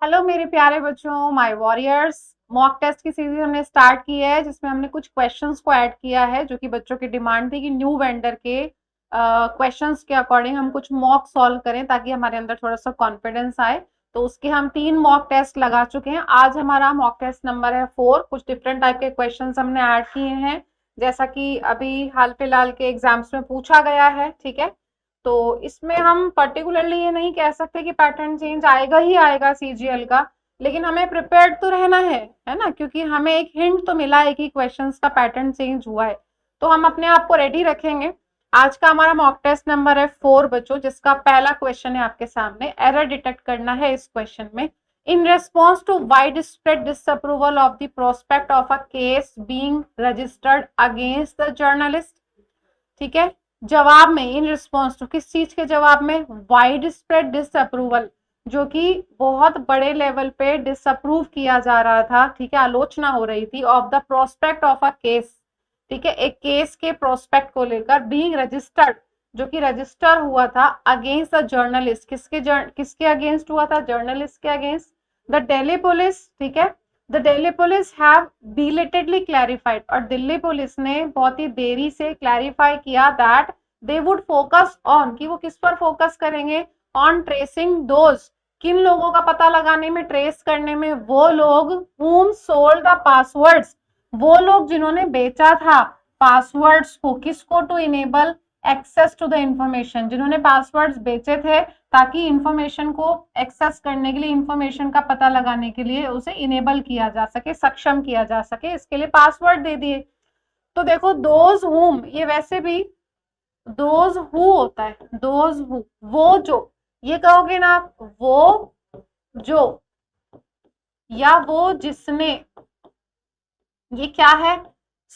Hello मेरे प्यारे बच्चों, माय वॉरियर्स। मॉक टेस्ट की सीरीज हमने स्टार्ट की है जिसमें हमने कुछ क्वेश्चंस को ऐड किया है जो कि बच्चों की डिमांड थी कि न्यू वेंडर के क्वेश्चंस के अकॉर्डिंग हम कुछ मॉक सॉल्व करें ताकि हमारे अंदर थोड़ा सा कॉन्फिडेंस आए। तो उसके हम 3 मॉक टेस्ट लगा चुके हैं। आज हमारा मॉक टेस्ट नंबर है 4। कुछ डिफरेंट टाइप के क्वेश्चन हमने ऐड किए हैं जैसा कि अभी हाल फिलहाल के एग्जाम्स में पूछा गया है। ठीक है, तो इसमें हम पर्टिकुलरली ये नहीं कह सकते कि पैटर्न चेंज आएगा ही आएगा सीजीएल का, लेकिन हमें प्रिपेयर्ड तो रहना है ना, क्योंकि हमें एक हिंट तो मिला है कि क्वेश्चंस का पैटर्न चेंज हुआ है, तो हम अपने आप को रेडी रखेंगे। आज का हमारा मॉक टेस्ट नंबर है 4 बच्चों, जिसका पहला क्वेश्चन है आपके सामने। एरर डिटेक्ट करना है इस क्वेश्चन में। In response to wide spread disapproval of the prospect of a case being registered against the journalist. ठीक है, जवाब में इन रिस्पॉन्स टू, किस चीज के जवाब में? वाइड स्प्रेड डिसअप्रूवल, जो कि बहुत बड़े लेवल पे डिसअप्रूव किया जा रहा था। ठीक है, आलोचना हो रही थी of the prospect of a case. ठीक है, एक केस के प्रोस्पेक्ट को लेकर बीइंग रजिस्टर्ड, जो कि रजिस्टर हुआ था अगेंस्ट द जर्नलिस्ट। किसके अगेंस्ट हुआ था? जर्नलिस्ट के अगेंस्ट। द दिल्ली पुलिस, ठीक है, the Delhi police have belatedly clarified, और दिल्ली पुलिस ने बहुत ही देरी से क्लैरिफाई किया that they would focus on, कि वो किस पर फोकस करेंगे? ऑन ट्रेसिंग दोज, किन लोगों का पता लगाने में, ट्रेस करने में? वो लोग whom sold the passwords, वो लोग जिन्होंने बेचा था पासवर्ड्स को। किसको? To enable access to the information, जिन्होंने पासवर्ड्स बेचे थे ताकि इंफॉर्मेशन को एक्सेस करने के लिए, इंफॉर्मेशन का पता लगाने के लिए उसे इनेबल किया जा सके, सक्षम किया जा सके, इसके लिए पासवर्ड दे दिए। तो देखो, दोज हुम, ये वैसे भी दोज हु होता है, दोज हु, वो जो, ये कहोगे ना आप, वो जो या वो जिसने, ये क्या है?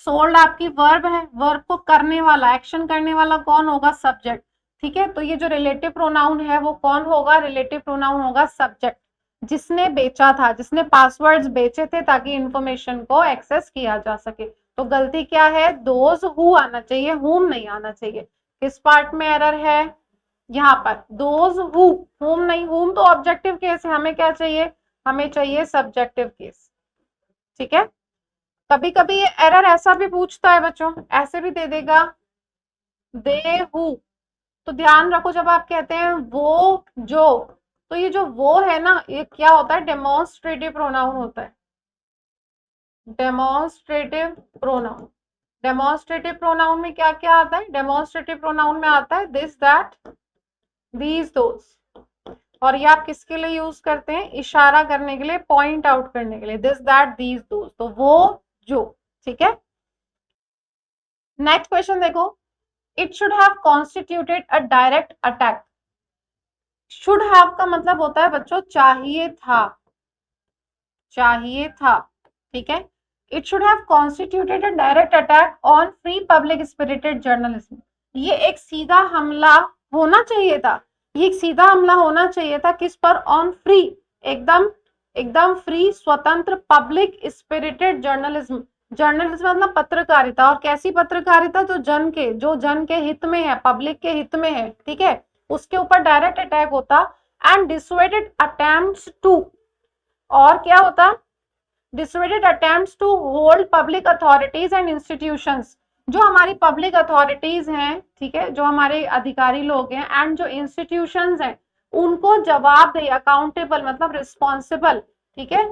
सोल्ड आपकी वर्ब है, वर्ब को करने वाला, एक्शन करने वाला कौन होगा? सब्जेक्ट। ठीक है, तो ये जो रिलेटिव प्रोनाउन है वो कौन होगा? रिलेटिव प्रोनाउन होगा सब्जेक्ट। जिसने बेचा था, जिसने पासवर्ड्स बेचे थे ताकि इंफॉर्मेशन को एक्सेस किया जा सके। तो गलती क्या है? दोज हु आना चाहिए, हुम नहीं आना चाहिए। किस पार्ट में एरर है? यहाँ पर दोज हु, हुम नहीं, हुम तो ऑब्जेक्टिव केस है, हमें क्या चाहिए? हमें चाहिए सब्जेक्टिव केस। ठीक है, कभी कभी ये एरर ऐसा भी पूछता है बच्चों, ऐसे भी दे देगा दे हु। तो ध्यान रखो, जब आप कहते हैं वो जो, तो ये जो वो है ना, ये क्या होता है? डेमोन्स्ट्रेटिव प्रोनाउन होता है। डेमोन्स्ट्रेटिव प्रोनाउन, डेमोन्स्ट्रेटिव प्रोनाउन में क्या क्या आता है? डेमोन्स्ट्रेटिव प्रोनाउन में आता है दिस, दैट, दीज, दोस। और ये आप किसके लिए यूज करते हैं? इशारा करने के लिए, पॉइंट आउट करने के लिए, दिस, दैट, दीज, दोस। तो वो जो, ठीक है। नेक्स्ट क्वेश्चन देखो, it should have constituted a direct attack. Should have का मतलब होता है बच्चों चाहिए था, चाहिए था। ठीक है, it should have constituted a direct attack on free public spirited journalism. ये एक सीधा हमला होना चाहिए था, ये एक सीधा हमला होना चाहिए था। किस पर? ऑन फ्री, एकदम एकदम फ्री, स्वतंत्र, पब्लिक स्पिरिटेड जर्नलिज्म। जर्नलिज्म मतलब पत्रकारिता, और कैसी पत्रकारिता? जो जन के हित में है, पब्लिक के हित में है। ठीक है, उसके ऊपर डायरेक्ट अटैक होता। एंड डिसुएडेड अटेम्प्ट्स टू, और क्या होता? Dissuaded attempts to hold public authorities and institutions, जो हमारी पब्लिक अथॉरिटीज हैं, ठीक है, जो हमारे अधिकारी लोग हैं, एंड जो इंस्टीट्यूशंस हैं, उनको जवाब दे, अकाउंटेबल मतलब रिस्पॉन्सिबल। ठीक है,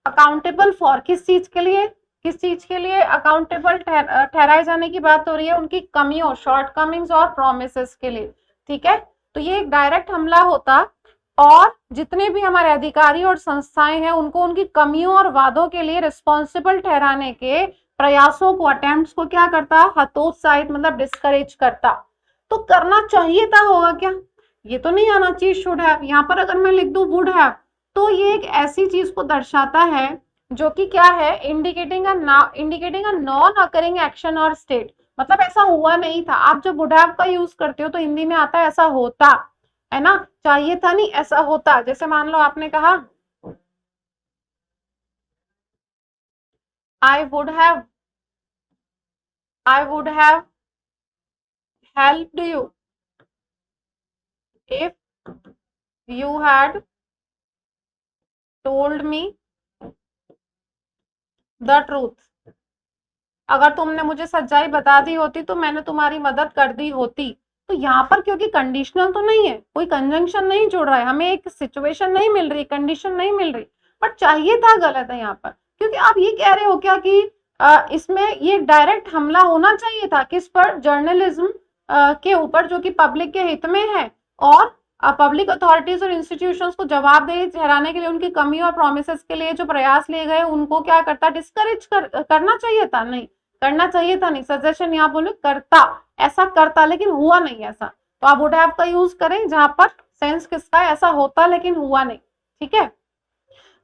अकाउंटेबल फॉर किस चीज के लिए? किस चीज के लिए अकाउंटेबल ठहराए जाने की बात हो रही है? उनकी कमियों, शॉर्ट कमिंग्स और प्रोमिसेस के लिए। ठीक है, तो ये एक डायरेक्ट हमला होता, और जितने भी हमारे अधिकारी और संस्थाएं हैं उनको उनकी कमियों और वादों के लिए रिस्पॉन्सिबल ठहराने के प्रयासों को, अटेम्प्ट्स को क्या करता? हतोत्साहित मतलब डिस्करेज करता। तो करना चाहिए था होगा क्या? ये तो नहीं आना चाहिए शुड हैव। यहाँ पर अगर मैं लिख दूं वुड हैव, तो ये एक ऐसी चीज को दर्शाता है जो कि क्या है? Indicating a non occurring action और स्टेट, मतलब ऐसा हुआ नहीं था। आप जब वुड हैव का यूज करते हो तो हिंदी में आता है ऐसा होता, है ना, चाहिए था नहीं, ऐसा होता। जैसे मान लो आपने कहा I would have, I would have helped you if you had told me the truth. अगर तुमने मुझे सच्चाई बता दी होती तो मैंने तुम्हारी मदद कर दी होती। तो यहाँ पर क्योंकि कंडीशनल तो नहीं है, कोई कंजंक्शन नहीं जुड़ रहा है, हमें एक सिचुएशन नहीं मिल रही, कंडीशन नहीं मिल रही, बट चाहिए था गलत है यहाँ पर। क्योंकि आप ये कह रहे हो क्या कि इसमें ये डायरेक्ट हमला होना चाहिए था किस पर, जर्नलिज्म के ऊपर, जो कि पब्लिक के हित में है, और पब्लिक अथॉरिटीज और इंस्टीट्यूशंस को जवाबदेही ठहराने के लिए उनकी कमी और प्रोमिसेस के लिए जो प्रयास लिए गए उनको क्या करता, डिस्करेज करना चाहिए था, नहीं करना चाहिए था नहीं, सजेशन यहाँ बोले करता, ऐसा करता, लेकिन हुआ नहीं ऐसा। तो आप वुड हैव का यूज करें जहां पर सेंस किसका है, ऐसा होता लेकिन हुआ नहीं। ठीक है,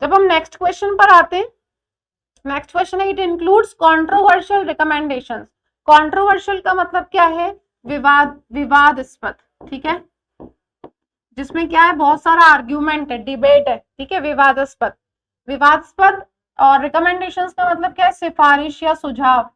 जब हम नेक्स्ट क्वेश्चन पर आते हैं, नेक्स्ट क्वेश्चन है, it includes controversial recommendations. Controversial का मतलब क्या है, विवादास्पद। ठीक है, जिसमें क्या है, बहुत सारा आर्ग्यूमेंट है, डिबेट है। ठीक है, विवादास्पद, विवादास्पद। और रिकमेंडेशंस का मतलब क्या है, सिफारिश या सुझाव।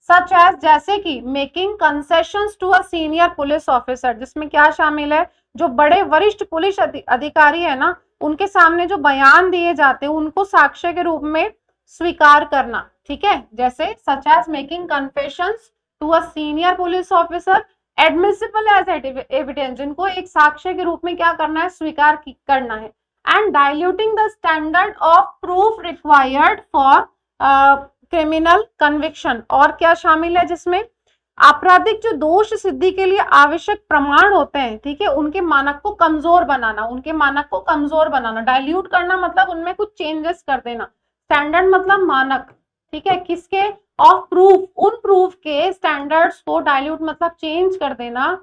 सच एज, जैसे कि making concessions to a senior police officer, जिसमें क्या शामिल है, जो बड़े वरिष्ठ पुलिस अधिकारी है ना, उनके सामने जो बयान दिए जाते हैं उनको साक्ष्य के रूप में स्वीकार करना। ठीक है, जैसे such as making confessions to a senior police officer admissible as evidence, जिनको एक साक्ष्य के रूप में क्या करना है, स्वीकार करना है। And diluting the standard of proof required for criminal conviction. और क्या शामिल है जिसमें, आपराधिक जो दोष सिद्धि के लिए आवश्यक प्रमाण होते हैं, ठीक है, उनके मानक को कमजोर बनाना, उनके मानक को कमजोर बनाना। डाइल्यूट करना मतलब उनमें कुछ चेंजेस कर देना, स्टैंडर्ड मतलब मानक। ठीक है, किसके, ऑफ प्रूफ, उन प्रूफ के स्टैंडर्ड्स को डाइल्यूट मतलब चेंज कर देना।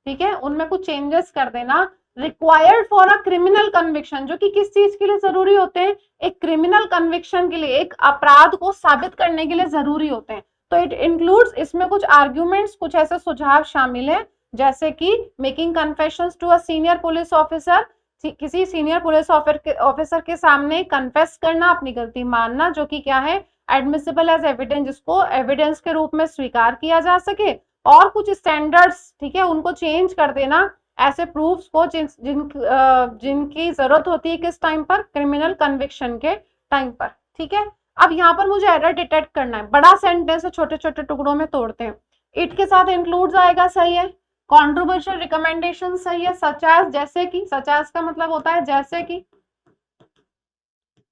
ठीक है, उनमें कुछ चेंजेस कर देना। Required for a criminal conviction, जो कि किस चीज के लिए जरूरी होते हैं, एक क्रिमिनल कन्विक्शन के लिए, एक अपराध को साबित करने के लिए जरूरी होते हैं। तो इट इंक्लूड्स, इसमें कुछ आर्ग्यूमेंट्स, कुछ ऐसे सुझाव शामिल है, जैसे कि making confessions to a senior police officer, किसी सीनियर पुलिस ऑफिसर के सामने कन्फेस करना, अपनी गलती मानना, जो कि क्या है, एडमिसिबल एज एविडेंस, जिसको एविडेंस के रूप में स्वीकार किया जा सके। और कुछ स्टैंडर्ड्स, ठीक है, उनको चेंज कर देना, ऐसे प्रूफ्स को जिनकी जरूरत होती है किस टाइम पर, क्रिमिनल कन्विक्शन के टाइम पर। ठीक है, अब यहाँ पर मुझे एरर डिटेक्ट करना है, बड़ा सेंटेंस है, छोटे छोटे टुकड़ों में तोड़ते हैं। इट के साथ इंक्लूड्स आएगा, सही है। कॉन्ट्रोवर्शियल रिकमेंडेशन सही है। सच एज, जैसे कि, सच एज का मतलब होता है जैसे कि,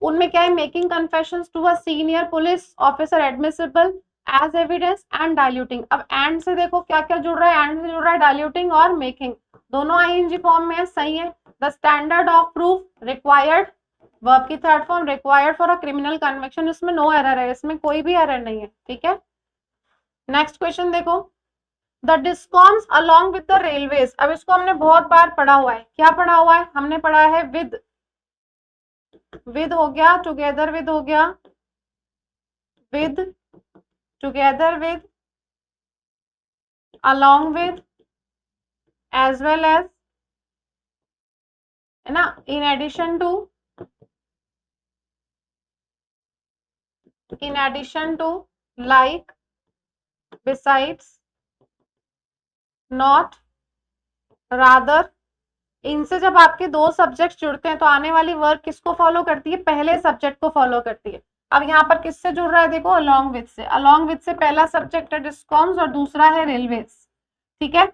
उनमें क्या है, making confessions to a senior police officer admissible as evidence and diluting. अब एंड से देखो क्या क्या जुड़ रहा है, एंड से जुड़ रहा है डाइल्यूटिंग और मेकिंग, दोनों आईएनजी फॉर्म में है, सही है। The standard of proof required, verb की third form, required for a criminal conviction, इसमें नो एरर है, इसमें कोई भी एरर नहीं है। ठीक है, नेक्स्ट क्वेश्चन देखो, the discoms along with the railways. अब इसको हमने बहुत बार पढ़ा हुआ है, क्या पढ़ा हुआ है, हमने पढ़ा है विद हो गया, टुगेदर विद हो गया, with, together with, along with, as well as, है ना, in addition to, in addition to, like, besides, not, rather। इनसे जब आपके दो सब्जेक्ट जुड़ते हैं तो आने वाली वर्ब किसको फॉलो करती है, पहले सब्जेक्ट को फॉलो करती है। अब यहाँ पर किससे जुड़ रहा है, देखो, अलोंग विद से। अलोंग विद से पहला सब्जेक्ट है डिस्कॉम्स और दूसरा है रेलवेज। ठीक है,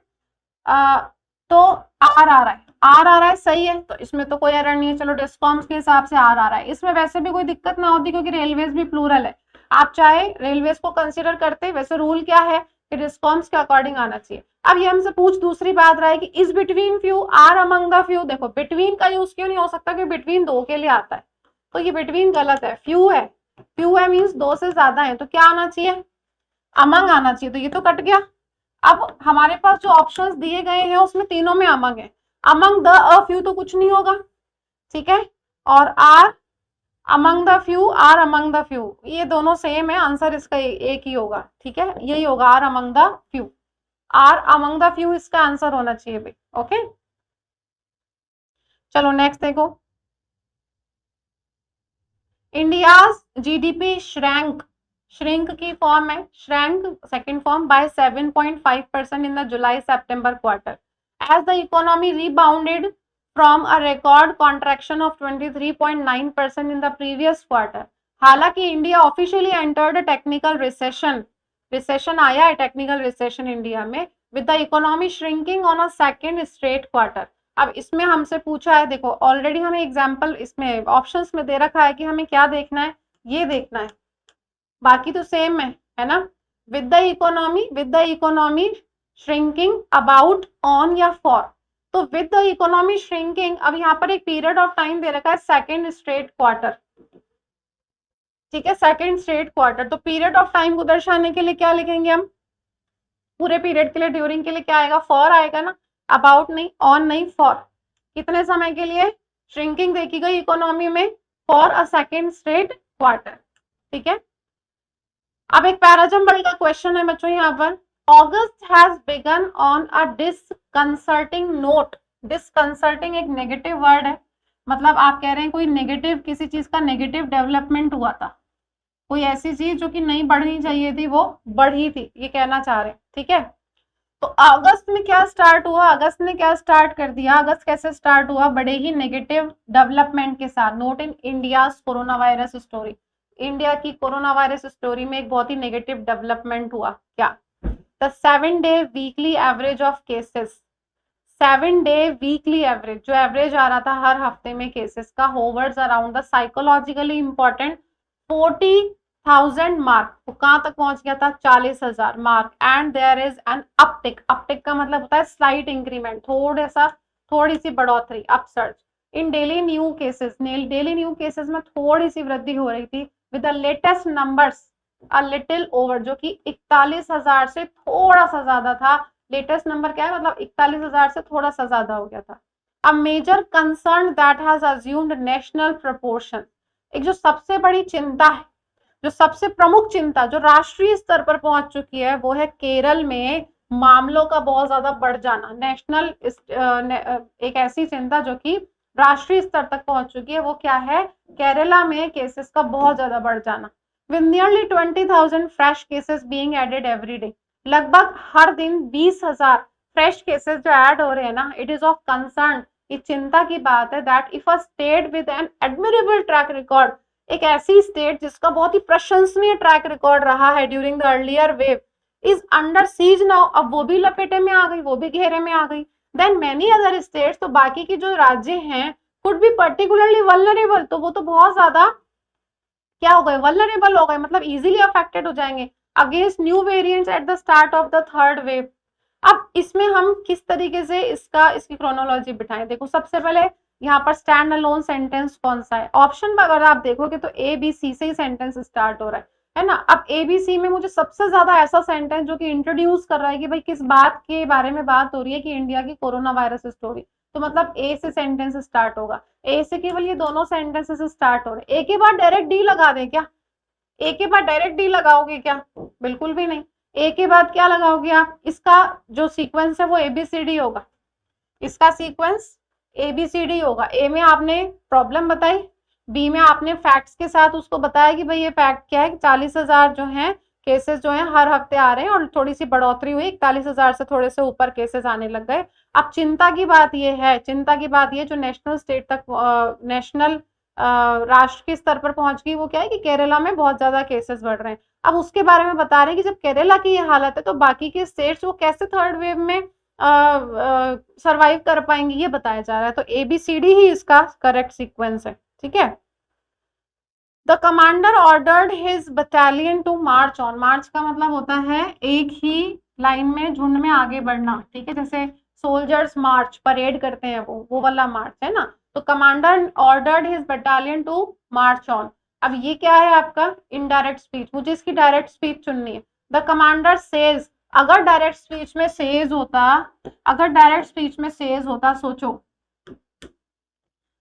तो आर आ रहा है, आर आ रहा है, सही है, तो इसमें तो कोई एरर नहीं है। चलो, डिस्कॉम्स के हिसाब से आर आ रहा है, इसमें वैसे भी कोई दिक्कत ना होती क्योंकि रेलवेज भी प्लूरल है। आप चाहे रेलवेज को कंसिडर करते, वैसे रूल क्या है कि डिस्कॉम्स के अकॉर्डिंग आना चाहिए। अब ये हमसे पूछ दूसरी बात रहा है कि is between few, are among the few. देखो, बिटवीन का यूज क्यों नहीं हो सकता, क्योंकि बिटवीन दो के लिए आता है, तो ये बिटवीन गलत है, फ्यू है, फ्यू है मीन्स दो से ज्यादा है, तो क्या आना चाहिए, अमंग आना चाहिए, तो ये तो कट गया। अब हमारे पास जो ऑप्शंस दिए गए हैं उसमें तीनों में अमंग है, अमंग द अ फ्यू तो कुछ नहीं होगा। ठीक है, और are among the few, are among the few, ये दोनों सेम है, आंसर इसका एक ही होगा। ठीक है, यही होगा, are among the few, are among the few इसका आंसर होना चाहिए भाई। ओके, चलो नेक्स्ट देखो, इंडियाज जीडीपी श्रैंक, श्रिंक की फॉर्म है, shrank second form, by 7.5% in the July September quarter, as the economy rebounded from a record contraction of 23.9% in the previous quarter. हालांकि India officially entered a technical recession, recession आया है technical recession India में, with the economy shrinking on a second straight quarter. अब इसमें हमसे पूछा है, देखो ऑलरेडी हमें एग्जाम्पल इसमें ऑप्शंस में दे रखा है कि हमें क्या देखना है, ये देखना है, बाकी तो सेम है ना। With the economy shrinking, about, on या फॉर। तो विद द इकोनॉमी श्रिंकिंग, अब यहाँ पर एक पीरियड ऑफ टाइम दे रखा है सेकेंड स्ट्रेट क्वार्टर, ठीक है, सेकेंड स्ट्रेट क्वार्टर। तो पीरियड ऑफ टाइम को दर्शाने के लिए क्या लिखेंगे हम, पूरे पीरियड के लिए, ड्यूरिंग के लिए क्या आएगा, फॉर आएगा ना, अबाउट नहीं, ऑन नहीं, फॉर। कितने समय के लिए श्रिंकिंग देखी गई इकोनॉमी में, for a second straight quarter, ठीक है। अब एक पैराजम्बल का क्वेश्चन है बच्चों यहाँ पर, August has begin on a disconcerting note. Disconcerting एक नेगेटिव वर्ड है, मतलब आप कह रहे हैं कोई नेगेटिव, किसी चीज का नेगेटिव डेवलपमेंट हुआ था, कोई ऐसी चीज जो कि नहीं बढ़नी चाहिए थी वो बढ़ी थी, ये कहना चाह रहे हैं, ठीक है। तो अगस्त में क्या स्टार्ट हुआ, अगस्त ने क्या स्टार्ट कर दिया, अगस्त कैसे स्टार्ट हुआ, बड़े ही नेगेटिव डेवलपमेंट के साथ। Note in India corona virus story, India की कोरोना वायरस स्टोरी में एक बहुत ही नेगेटिव डेवलपमेंट हुआ, क्या, the 7-day weekly average of cases, 7-day weekly average, जो एवरेज आ रहा था हर हफ्ते में केसेस का, hovers around the psychologically important 40,000 mark. तो कहां तक पहुंच गया था, 40,000 mark. And there is an uptick, uptick का मतलब होता है स्लाइट इंक्रीमेंट, थोड़ी सी बढ़ोतरी, upsurge in daily new cases, daily new cases में थोड़ी सी वृद्धि हो रही थी, with the latest numbers a little over, जो कि 41,000 से थोड़ा सा ज्यादा था। लेटेस्ट नंबर क्या है, मतलब 41,000 से थोड़ा सा ज्यादा हो गया था। A major concern that has assumed national proportion, एक जो सबसे बड़ी चिंता है, जो सबसे प्रमुख चिंता जो राष्ट्रीय स्तर पर पहुंच चुकी है, वो है केरल में मामलों का बहुत ज्यादा बढ़ जाना। नेशनल एक ऐसी चिंता जो कि राष्ट्रीय स्तर तक पहुंच चुकी है, वो क्या है, केरला में केसेस का बहुत ज्यादा बढ़ जाना। With nearly 20,000 fresh cases being added every day, लगभग हर दिन 20,000 फ्रेश केसेस जो ऐड हो रहे हैं ना, इट इज ऑफ कंसर्न, ये चिंता की बात है, that if a state with an admirable track record, एक ऐसी स्टेट जिसका बहुत ही प्रशंसनीय ट्रैक रिकॉर्ड रहा है during the earlier wave, is under seize now, अब वो भी लपेटे में आ गई, वो भी घेरे में आ गई। देन मेनी अदर स्टेट्स, तो बाकी की जो राज्य हैं, कुड बी पर्टिकुलरली वल्नरेबल, तो वो तो बहुत ज्यादा क्या हो गए, वल्नरेबल हो गए, मतलब इजीली अफेक्टेड हो जाएंगे against new variants at the start of the third wave. अब इसमें हम किस तरीके से इसकी क्रोनोलॉजी बिठाएं, देखो सबसे पहले यहाँ पर स्टैंड अलोन सेंटेंस कौन सा है, ऑप्शन पर अगर आप देखोगे तो ए बी सी से ही सेंटेंस स्टार्ट हो रहा है ना। अब ए बी सी में मुझे सबसे ज्यादा ऐसा सेंटेंस जो कि इंट्रोड्यूस कर रहा है कि भाई किस बात के बारे में बात हो रही है, कि इंडिया की कोरोना वायरस स्टोरी, तो मतलब ए से सेंटेंस स्टार्ट होगा। ए से केवल ये दोनों सेंटेंसेस स्टार्ट हो रहे हैं, ए के बाद डायरेक्ट डी लगा दे क्या, ए के बाद डायरेक्ट डी लगाओगे क्या, बिल्कुल भी नहीं। ए के बाद क्या लगाओगे आप, इसका जो सीक्वेंस है वो एबीसीडी होगा, इसका सीक्वेंस एबीसीडी होगा। ए में आपने प्रॉब्लम बताई, बी में आपने फैक्ट्स के साथ उसको बताया कि भाई ये फैक्ट क्या है, 40,000 जो है केसेस जो है हर हफ्ते आ रहे हैं, और थोड़ी सी बढ़ोतरी हुई, 41,000 से थोड़े से ऊपर केसेस आने लग गए। अब चिंता की बात ये है, चिंता की बात ये जो नेशनल स्टेट तक, नेशनल राष्ट्र के स्तर पर पहुंच गई, वो क्या है कि केरला में बहुत ज्यादा केसेस बढ़ रहे हैं। अब उसके बारे में बता रहे हैं कि जब केरला की ये हालत है, तो बाकी के स्टेट्स वो कैसे थर्ड वेव में सरवाइव कर पाएंगे, ये बताया जा रहा है। तो एबीसीडी ही इसका करेक्ट सीक्वेंस है, ठीक है। The commander ordered his battalion to march on, march का मतलब होता है एक ही लाइन में झुंड में आगे बढ़ना, ठीक है, जैसे सोल्जर्स मार्च परेड करते हैं वो वाला मार्च है ना। तो commander ordered his battalion to march on. अब ये क्या है आपका इनडायरेक्ट स्पीच, मुझे इसकी डायरेक्ट स्पीच चुननी है। द कमांडर सेज, अगर डायरेक्ट स्पीच में सेज होता, अगर डायरेक्ट स्पीच में सेज होता, सोचो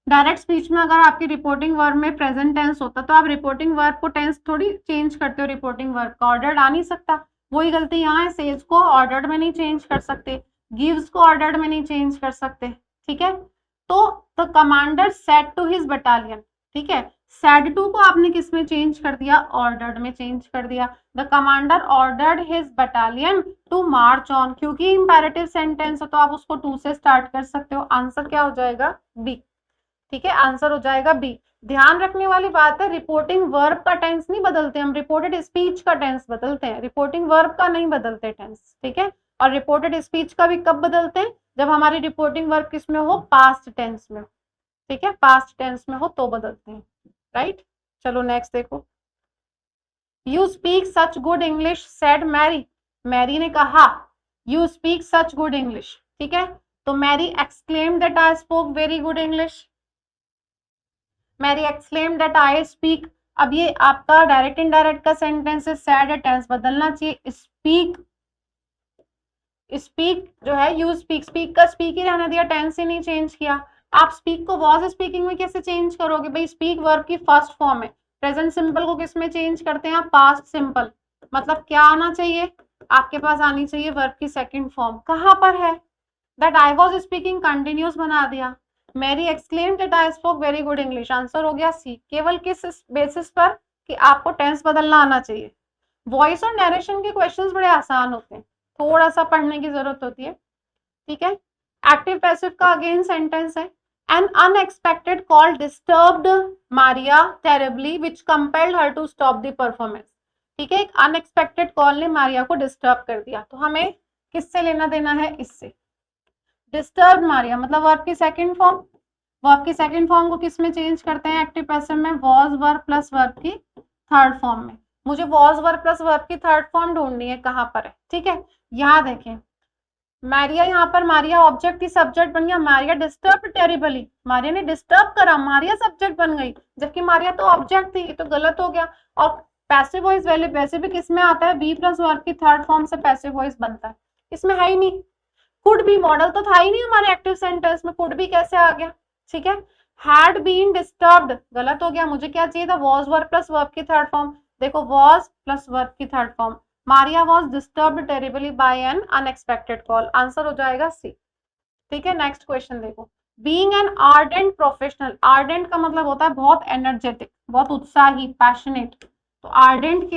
डायरेक्ट स्पीच में अगर आपकी रिपोर्टिंग वर्ब में प्रेजेंट टेंस होता, तो आप रिपोर्टिंग वर्ब को टेंस थोड़ी चेंज करते हो, रिपोर्टिंग वर्ब का ऑर्डर्ड आ नहीं सकता, वही गलती यहाँ है, सेज को ऑर्डर्ड में नहीं चेंज कर सकते, गिव्स को ऑर्डर्ड में नहीं चेंज कर सकते, ठीक है। तो the commander said to his battalion, ठीक है, सैड टू को आपने किस में चेंज कर दिया, ऑर्डर्ड में चेंज कर दिया। The commander ordered his battalion to march on, क्योंकि इंपैरेटिव सेंटेंस है तो आप उसको टू से स्टार्ट कर सकते हो। आंसर क्या हो जाएगा, बी। ठीक है, आंसर हो जाएगा बी। ध्यान रखने वाली बात है, रिपोर्टिंग वर्ब का टेंस नहीं बदलते हम, रिपोर्टेड स्पीच का टेंस बदलते हैं, रिपोर्टिंग वर्ब का नहीं बदलते टेंस। ठीक है, और रिपोर्टेड स्पीच का भी कब बदलते हैं, जब हमारी रिपोर्टिंग वर्ब किस में हो, पास्ट टेंस में। ठीक है, पास्ट टेंस में हो तो बदलते हैं। राइट, चलो नेक्स्ट देखो। You speak such good English said Mary, Mary ने कहा you speak such good English. ठीक है, तो Mary exclaimed that I spoke very good English, Mary exclaimed that I speak. अब ये आपका डायरेक्ट इनडायरेक्ट का सेंटेंस है, सैड है, टेंस बदलना चाहिए। स्पीक, स्पीक जो है यू स्पीक, स्पीक का स्पीक ही रहने दिया, टेंस ही नहीं चेंज किया। आप स्पीक को वॉज स्पीकिंग में कैसे चेंज करोगे भाई, स्पीक वर्ब की फर्स्ट फॉर्म है। प्रेजेंट सिंपल को किस में चेंज करते हैं, पास्ट सिंपल। मतलब क्या आना चाहिए, आपके पास आनी चाहिए वर्ब की सेकंड फॉर्म। कहां पर है, that I was speaking continuous बना दिया। Mary exclaimed that I spoke very good English, answer हो गया सी। केवल किस बेसिस पर, कि आपको टेंस बदलना आना चाहिए। वॉइस और नरेशन के क्वेश्चंस बड़े आसान होते हैं, थोड़ा सा पढ़ने की जरूरत होती है। ठीक है, एक्टिव पैसिव का अगेन सेंटेंस है, an unexpected call disturbed Maria terribly which compelled her to stop the performance. ठीक है, एक अनएक्सपेक्टेड कॉल ने मारिया को डिस्टर्ब कर दिया, तो हमें किससे लेना देना है, इससे। डिस्टर्ब मारिया मतलब वर्ब की सेकंड फॉर्म, वर्ब की सेकंड फॉर्म को किस में चेंज करते हैं, एक्टिव पैसिव में, वॉज वर्ब प्लस वर्ब की थर्ड फॉर्म में। मुझे वॉज वर्ब प्लस वर्ब की थर्ड फॉर्म ढूंढनी है, कहां पर है। ठीक है, यहाँ देखें, मारिया, यहाँ पर मारिया ऑब्जेक्ट थी, सब्जेक्ट बन गया मारिया डिस्टर्ब टेरिबली, मारिया ने डिस्टर्ब करा, मारिया सब्जेक्ट बन गई, जबकि मारिया तो ऑब्जेक्ट थी, ये तो गलत हो गया। और पैसिव वॉइस वैसे भी किस में आता है, बी प्लस वर्ब की थर्ड फॉर्म से पैसिव वॉइस बनता है, इसमें है ही नहीं। कुड बी मॉडल तो था ही नहीं हमारे एक्टिव सेंटेंस में, कुड बी कैसे आ गया। ठीक है, हैड बीन डिस्टर्ब्ड गलत हो गया, मुझे क्या चाहिए था, वॉज वर्ब प्लस वर्ब की थर्ड फॉर्म। देखो, वॉज प्लस वर्ब की third form, Maria was disturbed terribly by an unexpected call, answer हो जाएगा सी। ठीक है, नेक्स्ट क्वेश्चन देखो। Being an ardent professional, ardent का मतलब होता है बहुत एनर्जेटिक, बहुत उत्साही, पैशनेट। तो आर्डेंट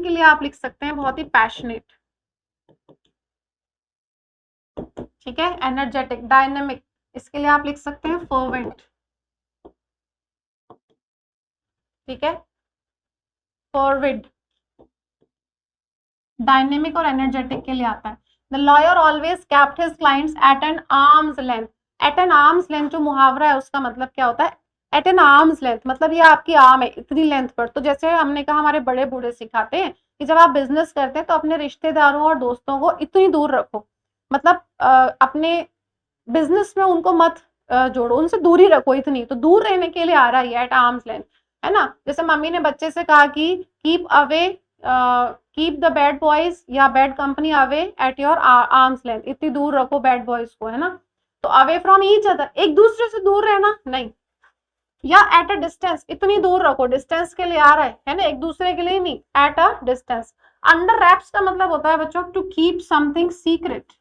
के लिए आप लिख सकते हैं बहुत ही पैशनेट। ठीक है, एनर्जेटिक, डायनेमिक, इसके लिए आप लिख सकते हैं फर्वेंट। ठीक है, फॉरवर्ड, डायनेमिक और एनर्जेटिक के लिए आता है। The lawyer always kept his clients at an arm's length, at an arm's length जो मुहावरा है उसका मतलब क्या होता है, एट एन आर्म्स लेंथ, मतलब ये आपकी आर्म है इतनी लेंथ पर। तो जैसे हमने कहा, हमारे बड़े बूढ़े सिखाते हैं कि जब आप बिजनेस करते हैं तो अपने रिश्तेदारों और दोस्तों को इतनी दूर रखो, मतलब अपने बिजनेस में उनको मत जोड़ो, उनसे दूरी रखो इतनी, तो दूर रहने के लिए आ रहा है एट आर्म्स लेंथ, है ना। जैसे मम्मी ने बच्चे से कहा कि keep away, keep the bad boys या bad company away at your arm's length, इतनी दूर रखो बैड बॉयज को, है ना। तो अवे फ्रॉम ईच अदर, एक दूसरे से दूर रहना नहीं, या एट अ डिस्टेंस, इतनी दूर रखो, डिस्टेंस के लिए आ रहा है ना, एक दूसरे के लिए नहीं, at a distance. Under wraps का मतलब होता है बच्चों to keep something secret,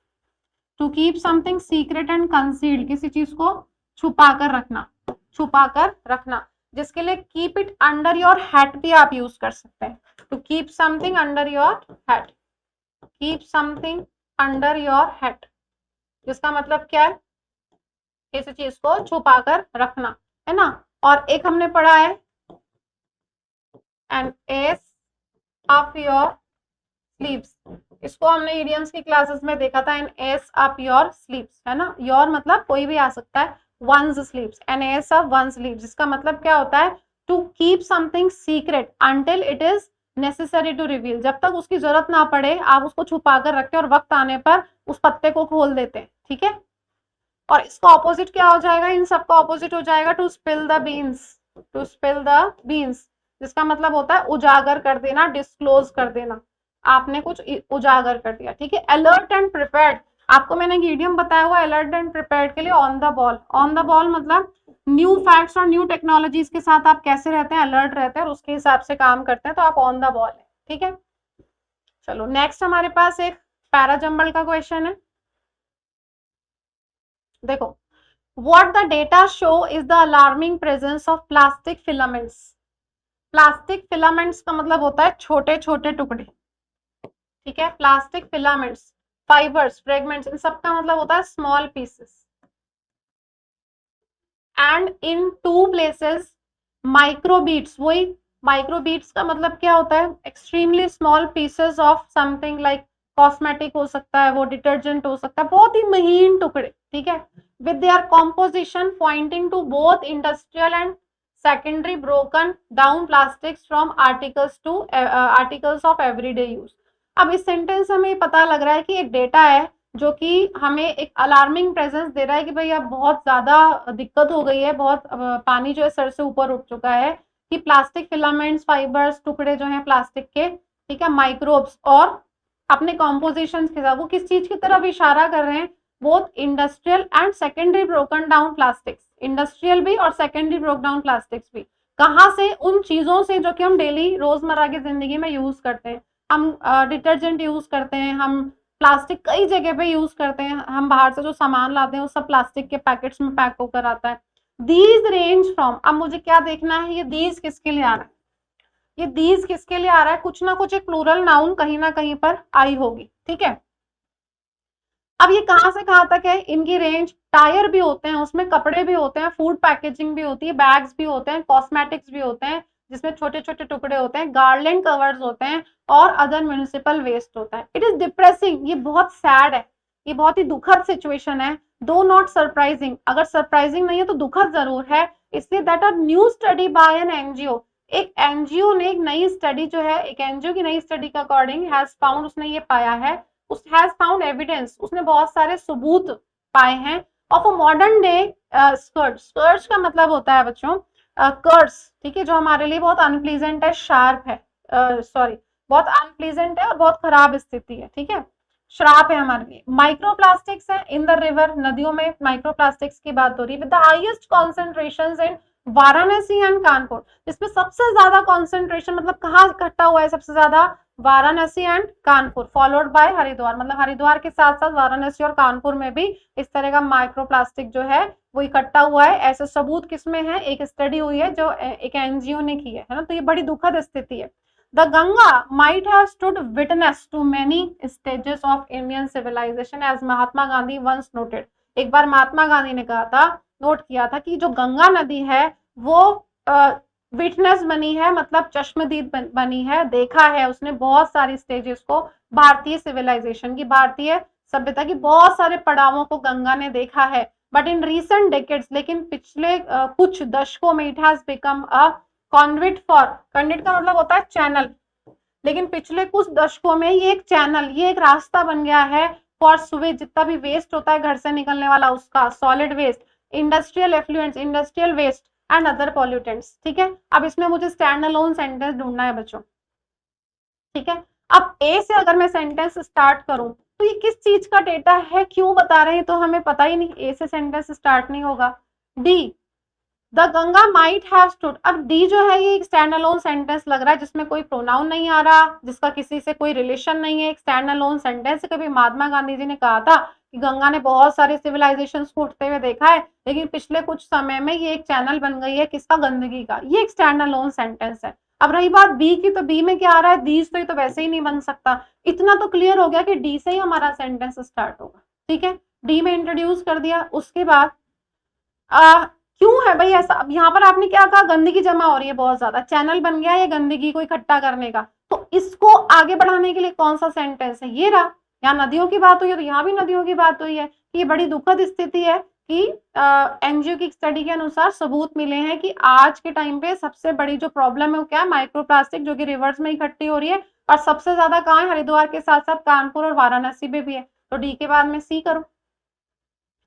to keep something secret and concealed, किसी चीज को छुपा कर रखना, छुपा कर रखना, जिसके लिए keep it under your hat भी आप यूज कर सकते हैं। To keep something under your hat, keep something under your hat, जिसका मतलब क्या है, किसी चीज को छुपा कर रखना, है ना। और एक हमने पढ़ा है an ace up your sleeves, इसको हमने इडियम्स की क्लासेस में देखा था, an ace up your sleeves, है ना। योर मतलब कोई भी आ सकता है, one's sleeves, an ace up one sleeves, इसका मतलब क्या होता है, to keep something secret until it is necessary to reveal, जब तक उसकी जरूरत ना पड़े आप उसको छुपा कर रखते हैं और वक्त आने पर उस पत्ते को खोल देते हैं। ठीक है, और इसका ऑपोजिट क्या हो जाएगा, इन सबका ऑपोजिट हो जाएगा to spill the beans, to spill the beans, जिसका मतलब होता है उजागर कर देना, डिस्क्लोज कर देना, आपने कुछ उजागर कर दिया। ठीक है, अलर्ट एंड प्रिपेयर्ड, आपको मैंने इडियम बताया हुआ अलर्ट एंड प्रिपेयर्ड के लिए, on the ball, on the ball मतलब न्यू फैक्ट्स और न्यू टेक्नोलॉजीज के साथ आप कैसे रहते हैं, अलर्ट रहते हैं और उसके हिसाब से काम करते हैं, तो आप ऑन द बॉल है। ठीक है, चलो नेक्स्ट हमारे पास एक पैराजंबल का क्वेश्चन है। देखो, What the data show is the alarming presence of plastic filaments. Plastic filaments का मतलब होता है छोटे छोटे टुकड़े, ठीक है। प्लास्टिक फिलामेंट्स, फाइबर्स, फ्रेगमेंट्स, इन सब का मतलब होता है small pieces. And in two places microbeads, वही माइक्रोबीट्स का मतलब क्या होता है, extremely small pieces of something like cosmetic हो सकता है, वो डिटर्जेंट हो सकता है, बहुत ही महीन टुकड़े, ठीक है। With their composition pointing to both industrial and secondary broken down plastics from articles to articles of everyday use. अब इस सेंटेंस से हमें पता लग रहा है कि एक डेटा है जो कि हमें एक अलार्मिंग प्रेजेंस दे रहा है कि भाई अब बहुत ज्यादा दिक्कत हो गई है, बहुत पानी जो है सर से ऊपर उठ चुका है, कि प्लास्टिक फिलामेंट्स, फाइबर्स, टुकड़े जो हैं प्लास्टिक के, ठीक है, माइक्रोब्स और अपने कॉम्पोजिशन के साथ वो किस चीज की तरफ इशारा कर रहे हैं, both industrial and secondary broken down plastics, industrial भी और सेकेंडरी ब्रोक डाउन प्लास्टिक्स भी। कहाँ से, उन चीजों से जो कि हम डेली रोजमर्रा की जिंदगी में यूज करते हैं। हम डिटर्जेंट यूज करते हैं, हम प्लास्टिक कई जगह पे यूज करते हैं, हम बाहर से जो सामान लाते हैं वो सब प्लास्टिक के पैकेट्स में पैक होकर आता है। दीज रेंज फ्रॉम, अब मुझे क्या देखना है, ये दीज किसके लिए आ रहा है, ये दीज किसके लिए आ रहा है, कुछ ना कुछ एक प्लूरल नाउन कहीं ना कहीं पर आई होगी, ठीक है। अब ये कहां से कहां तक है, इनकी रेंज, टायर भी होते हैं उसमें, कपड़े भी होते हैं, फूड पैकेजिंग भी होती है, बैग्स भी होते हैं, कॉस्मेटिक्स भी होते हैं जिसमें छोटे छोटे टुकड़े होते हैं, गार्लैंड कवर्स होते हैं और अदर म्युनिसिपल वेस्ट होता है। इट इज डिप्रेसिंग, ये बहुत सैड है, ये बहुत ही दुखद सिचुएशन है। दो नॉट सरप्राइजिंग, अगर सरप्राइजिंग नहीं है तो दुखद जरूर है, इसलिए that a new study bye an NGO, एक एनजीओ ने एक नई स्टडी जो है, एक एनजीओ की नई स्टडी के अकॉर्डिंग हैज फाउंड, उसने ये पाया है, उस हैज फाउंड एविडेंस, उसने बहुत सारे सबूत पाए हैं of a modern day skirt. Skirts का मतलब होता है बच्चों कर्स, ठीक है, जो हमारे लिए बहुत अनप्लीजेंट है, शार्प है, सॉरी बहुत अनप्लीजेंट है और बहुत खराब स्थिति है, ठीक है, श्राप है हमारे लिए। माइक्रोप्लास्टिक्स है इन द रिवर, नदियों में माइक्रोप्लास्टिक्स की बात हो रही है, with the highest concentration in Varanasi and Kanpur, जिसमें सबसे ज्यादा कॉन्सेंट्रेशन, मतलब कहाँ इकट्ठा हुआ है सबसे ज्यादा, Varanasi and Kanpur, followed by Haridwar, मतलब हरिद्वार के साथ साथ वाराणसी और कानपुर में भी इस तरह का माइक्रोप्लास्टिक जो है वो इकट्ठा हुआ है। ऐसे सबूत किसमें है, एक स्टडी हुई है जो एक एनजीओ ने की है ना, तो ये बड़ी दुखद स्थिति है। The Ganga might have stood witness to many stages of Indian civilisation as Mahatma Gandhi once noted. एक बार महात्मा गांधी ने कहा था, नोट किया था कि जो गंगा नदी है वो विटनेस बनी है, मतलब चश्मदीद बनी है, देखा है उसने बहुत सारी स्टेजेस को, भारतीय सिविलाइजेशन की, भारतीय सभ्यता की बहुत सारे पड़ावों को गंगा ने देखा है। बट इन रीसेंट डेकेड्स, लेकिन पिछले कुछ दशकों में it has become a conduit for, conduit का मतलब होता है चैनल, लेकिन पिछले कुछ दशकों में ये एक चैनल, ये एक रास्ता बन गया है फॉर सुवेज, जितना भी वेस्ट होता है घर से निकलने वाला उसका, solid waste, industrial effluents, industrial waste and other pollutants, ठीक है। अब इसमें मुझे स्टैंड अलोन सेंटेंस ढूंढना है बच्चों, ठीक है। अब ए से अगर मैं सेंटेंस स्टार्ट करूं तो ये किस चीज का डेटा है, क्यों बता रहे हैं, तो हमें पता ही नहीं, ए से सेंटेंस स्टार्ट नहीं होगा। D, the Ganga might have stood, अब डी जो है ये एक स्टैंड अलोन सेंटेंस लग रहा है जिसमें कोई प्रोनाउन नहीं आ रहा, जिसका किसी से कोई रिलेशन नहीं है, एक स्टैंड अलोन सेंटेंस। कभी महात्मा गांधी जी ने कहा था कि गंगा ने बहुत सारे सिविलाइजेशन को उठते हुए देखा है, लेकिन पिछले कुछ समय में ये एक चैनल बन गई है, किसका, गंदगी का, ये एक स्टैंड अलोन सेंटेंस है। अब रही बात बी की, तो बी में क्या आ रहा है, दीज, तो ये तो वैसे ही नहीं बन सकता। इतना तो क्लियर हो गया कि डी से ही हमारा सेंटेंस स्टार्ट होगा, ठीक है, डी में इंट्रोड्यूस कर दिया। उसके बाद क्यों है भाई ऐसा, अब यहाँ पर आपने क्या कहा, गंदगी जमा हो रही है बहुत ज्यादा, चैनल बन गया है गंदगी को इकट्ठा करने का, तो इसको आगे बढ़ाने के लिए कौन सा सेंटेंस है, ये रहा। यहाँ नदियों की बात हुई है तो यहाँ भी नदियों की बात हुई है, कि ये बड़ी दुखद स्थिति है कि एनजीओ की स्टडी के अनुसार सबूत मिले हैं कि आज के टाइम पे सबसे बड़ी जो प्रॉब्लम है वो क्या है, माइक्रोप्लास्टिक, जो कि रिवर्स में इकट्ठी हो रही है, और सबसे ज्यादा कहाँ है, हरिद्वार के साथ साथ कानपुर और वाराणसी में भी है। तो डी के बाद में सी करो,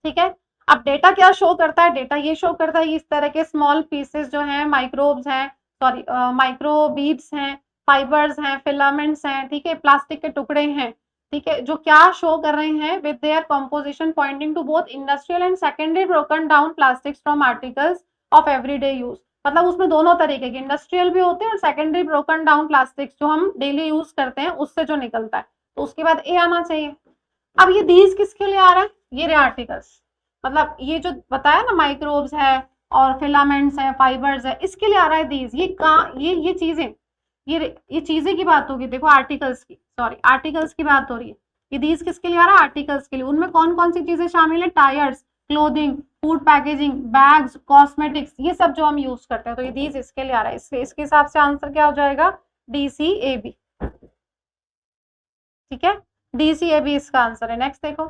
ठीक है। अब डेटा क्या शो करता है, डेटा ये शो करता है इस तरह के स्मॉल पीसेस जो हैं, माइक्रोब्स हैं, सॉरी माइक्रोबीड्स हैं, फाइबर्स हैं, फिलामेंट्स हैं, ठीक है, प्लास्टिक के टुकड़े हैं, ठीक है, जो क्या शो कर रहे हैं, with their composition pointing to both industrial and secondary broken down plastics from articles of everyday use, मतलब उसमें दोनों तरीके के इंडस्ट्रियल भी होते हैं और सेकेंडरी ब्रोकन डाउन प्लास्टिक्स जो हम डेली यूज करते हैं उससे जो निकलता है, तो उसके बाद ए आना चाहिए। अब ये दीज किसके लिए आ रहा है, ये रहे आर्टिकल्स, मतलब ये जो बताया ना माइक्रोब्स है और फिलामेंट्स है, फाइबर्स है, इसके लिए आ रहा है दीज। ये कहाँ, ये चीजें, ये चीजें की बात होगी, देखो आर्टिकल्स की, सॉरी आर्टिकल्स की बात हो रही है। ये दीज किसके लिए आ रहा है? आर्टिकल्स के लिए। उनमें कौन कौन सी चीजें शामिल है? Tyres, clothing, food packaging, bags, cosmetics, ये सब जो हम यूज करते हैं, तो ये दीज इसके लिए आ रहा है। इसलिए इसके हिसाब से आंसर क्या हो जाएगा? DCAB। ठीक है, DCAB इसका आंसर है। नेक्स्ट देखो,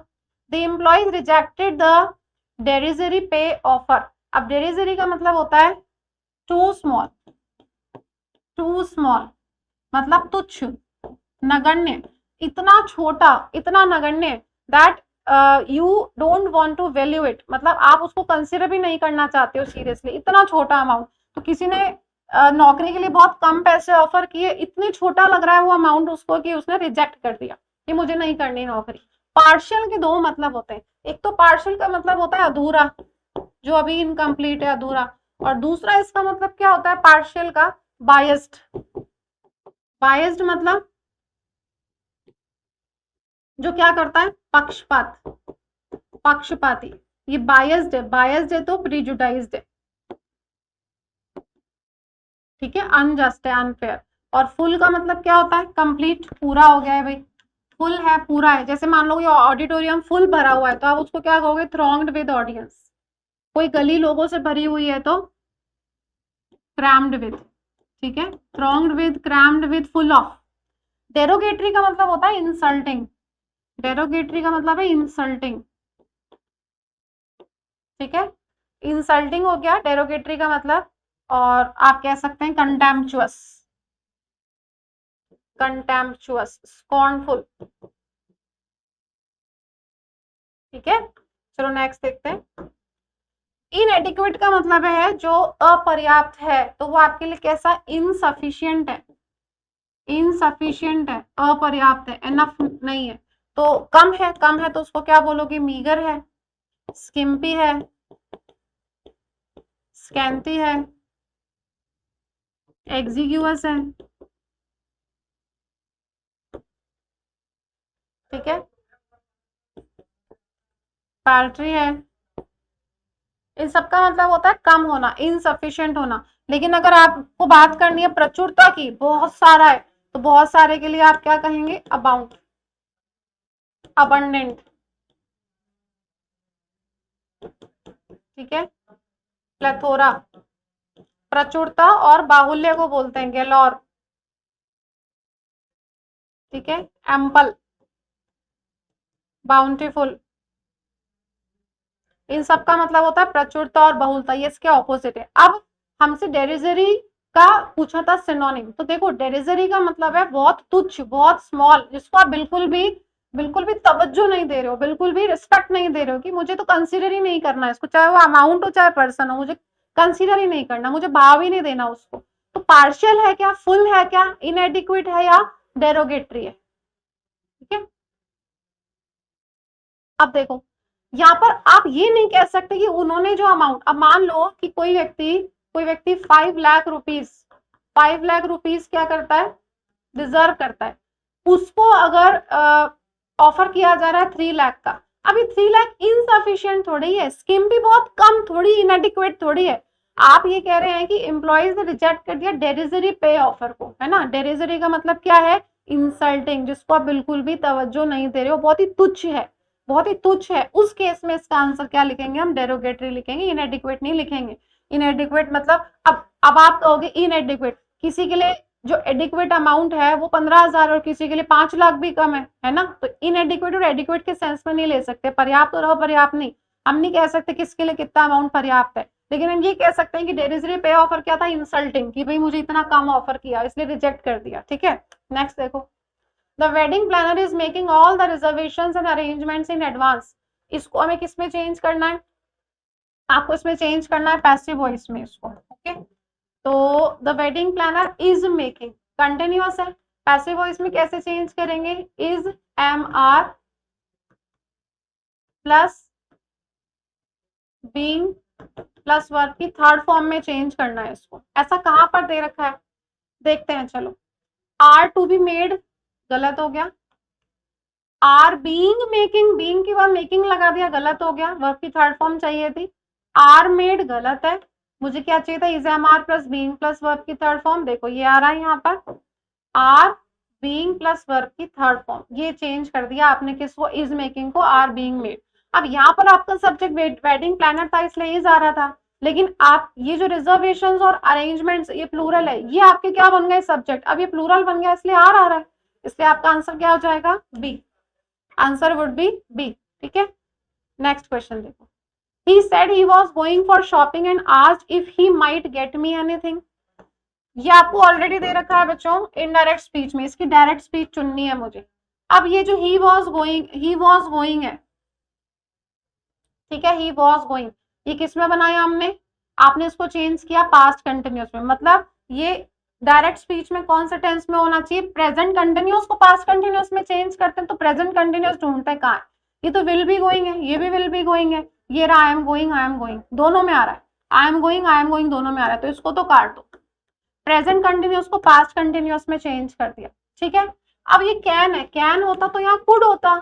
द एम्प्लॉइज रिजेक्टेड द डेरिजरी पे ऑफर। अब डेरिजरी का मतलब होता है टू स्मॉल, टू स्मॉल मतलब तुच्छ, नगण्य, इतना छोटा, इतना नगण्य, that you don't want to value it, मतलब आप उसको कंसिडर भी नहीं करना चाहते हो सीरियसली, इतना छोटा अमाउंट। तो किसी ने नौकरी के लिए बहुत कम पैसे ऑफर किए, इतनी छोटा लग रहा है वो अमाउंट उसको कि उसने रिजेक्ट कर दिया कि मुझे नहीं करनी नौकरी। पार्शियल के दो मतलब होते हैं, एक तो पार्शियल का मतलब होता है अधूरा, जो अभी इनकम्प्लीट है, अधूरा, और दूसरा इसका मतलब क्या होता है पार्शियल का? बायस्ड। बायस्ड मतलब जो क्या करता है? पक्षपात, पक्षपाती। ये बायस्ड है, बायस्ड है तो प्रीजुडाइज्ड है। ठीक है, अनजस्ट है, अनफेयर। और फुल का मतलब क्या होता है? कंप्लीट, पूरा हो गया है भाई, फुल है, पूरा है। जैसे मान लो ये ऑडिटोरियम फुल भरा हुआ है, तो आप उसको क्या कहोगे? Thronged with audience. कोई गली लोगों से भरी हुई है तो क्रैम्ड विद। ठीक है, thronged with, crammed with, full of. Derogatory का मतलब होता है इंसल्टिंग, डेरोगेटरी का मतलब है इंसल्टिंग। ठीक है, इंसल्टिंग हो गया डेरोगेटरी का मतलब। और आप कह सकते हैं कंटेम्पचुअस, कंटेम्पचुअस, स्कॉर्नफुल। ठीक है, चलो नेक्स्ट देखते हैं। इनएडिक्वेट का मतलब है जो अपर्याप्त है, तो वो आपके लिए कैसा? इनसफिशियंट है, इनसफिशियंट है, अपर्याप्त है, एनफ नहीं है। तो कम है, कम है तो उसको क्या बोलोगे? मीगर है, स्किम्पी है, स्कैंती है, एग्जीग्यूअस है। ठीक है, पार्ट्री है। इन सबका मतलब होता है कम होना, इनसफिशिएंट होना। लेकिन अगर आपको बात करनी है प्रचुरता की, बहुत सारा है, तो बहुत सारे के लिए आप क्या कहेंगे? Abound, abundant. ठीक है, प्लेथोरा, प्रचुरता और बाहुल्य को बोलते हैं गैलोर। ठीक है, एम्पल, बाउंटीफुल। इन सब का मतलब होता है प्रचुरता और बहुलता, ये इसके ऑपोजिट है। अब हमसे डेरिजरी का पूछा था सिनोनिम, तो देखो डेरिजरी का मतलब है बहुत तुच्छ, बहुत स्मॉल, जिसको आप बिल्कुल भी तवज्जो नहीं दे रहे हो, बिल्कुल भी रिस्पेक्ट नहीं दे रहे हो कि मुझे तो कंसीडर ही नहीं करना है इसको, चाहे वो अमाउंट हो चाहे पर्सन हो, मुझे कंसीडर ही नहीं करना, मुझे भाव ही नहीं देना उसको। तो पार्शियल है क्या? फुल है क्या? इनएडिक्वेट है या डेरोगेटरी है? ठीक है, अब देखो यहाँ पर आप ये नहीं कह सकते कि उन्होंने जो अमाउंट, अब मान लो कि कोई व्यक्ति 5 लाख रुपीज, 5 लाख रुपीज क्या करता है? डिजर्व करता है, उसको अगर ऑफर किया जा रहा है 3 लाख का। अभी 3 लाख इनसफिशियंट थोड़ी है, स्कीम भी बहुत कम थोड़ी, इनएडिक्वेट थोड़ी है। आप ये कह रहे हैं कि एम्प्लॉयज ने रिजेक्ट कर दिया डेरिजरी पे ऑफर को, है ना? डेरिजरी का मतलब क्या है? इंसल्टिंग, जिसको आप बिल्कुल भी तवज्जो नहीं दे रहे हो, बहुत ही तुच्छ है, बहुत ही तुच्छ है। उस केस में इसका आंसर क्या लिखेंगे? हम डेरोगेटरी लिखेंगे, इनएडिक्वेट नहीं लिखेंगे। इनएडिक्वेट मतलब अब आप कहोगे इनएडिक्वेट, किसी के लिए जो एडिक्वेट अमाउंट है वो 15,000 और किसी के लिए 5 लाख भी कम है ना? तो इनएडिक्वेट और एडिक्वेट के सेंस में नहीं ले सकते, पर्याप्त और अपर्याप्त नहीं। हम नहीं कह सकते किसके लिए कितना अमाउंट पर्याप्त है, लेकिन हम ये कह सकते हैं कि डेरिजरी पे ऑफर क्या था? इंसल्टिंग, कि भाई मुझे इतना कम ऑफर किया इसलिए रिजेक्ट कर दिया। ठीक है, नेक्स्ट देखो, the wedding planner is making all the reservations and arrangements in advance. इसको हमें किस में चेंज करना है? आपको इसमें चेंज करना है पैसिव वॉइस में इसको। ओके, तो the wedding planner is making, continuous है, पैसिव वॉइस में कैसे चेंज करेंगे? Is am are plus being plus verb की थर्ड फॉर्म में चेंज करना है इसको। ऐसा कहां पर दे रखा है? देखते हैं, चलो। आर टू बी मेड गलत हो गया, आर बीइंग मेकिंग, बीइंग के बाद मेकिंग लगा दिया, गलत हो गया, वर्ब की थर्ड फॉर्म चाहिए थी। आर मेड गलत है, मुझे क्या चाहिए था, is am are plus being plus verb की थर्ड फॉर्म। देखो ये आ रहा है यहाँ पर आर बीइंग प्लस वर्ब की थर्ड फॉर्म, ये चेंज कर दिया आपने किसको, इज मेकिंग को आर बीइंग मेड। अब यहाँ पर आपका सब्जेक्ट वेडिंग प्लानर था इसलिए इज आ रहा था, लेकिन आप ये जो रिजर्वेशंस और अरेंजमेंट्स ये प्लूरल है, ये आपके क्या बन गए सब्जेक्ट, अब ये प्लूरल बन गया इसलिए आर आ रहा है, इसलिए आपका आंसर क्या हो जाएगा, B. Answer would be B. ठीक है, नेक्स्ट क्वेश्चन देखो। He said he was going for shopping and asked if he might get me anything. ये आपको ऑलरेडी दे रखा है बच्चों इनडायरेक्ट स्पीच में, इसकी डायरेक्ट स्पीच चुननी है मुझे। अब ये जो ही वॉज गोइंग है, ठीक है, ही वॉज गोइंग, ये किस में बनाया हमने, आपने इसको चेंज किया पास्ट कंटिन्यूस में, मतलब ये डायरेक्ट स्पीच में कौन से टेंस में होना चाहिए, प्रेजेंट कंटिन्यूस को पास्ट कंटिन्यूस में चेंज करते हैं, तो प्रेजेंट कंटिन्यूस ढूंढते हैं कहाँ है, ये तो विल बी गोइंग है, ये भी विल बी गोइंग है, ये रहा आई एम गोइंग दोनों में आ रहा है, आई एम गोइंग दोनों में आ रहा है, तो इसको तो काट दो, प्रेजेंट कंटिन्यूस को पास्ट कंटिन्यूस में चेंज कर दिया। ठीक है, अब ये कैन है, कैन होता तो यहाँ कुड होता,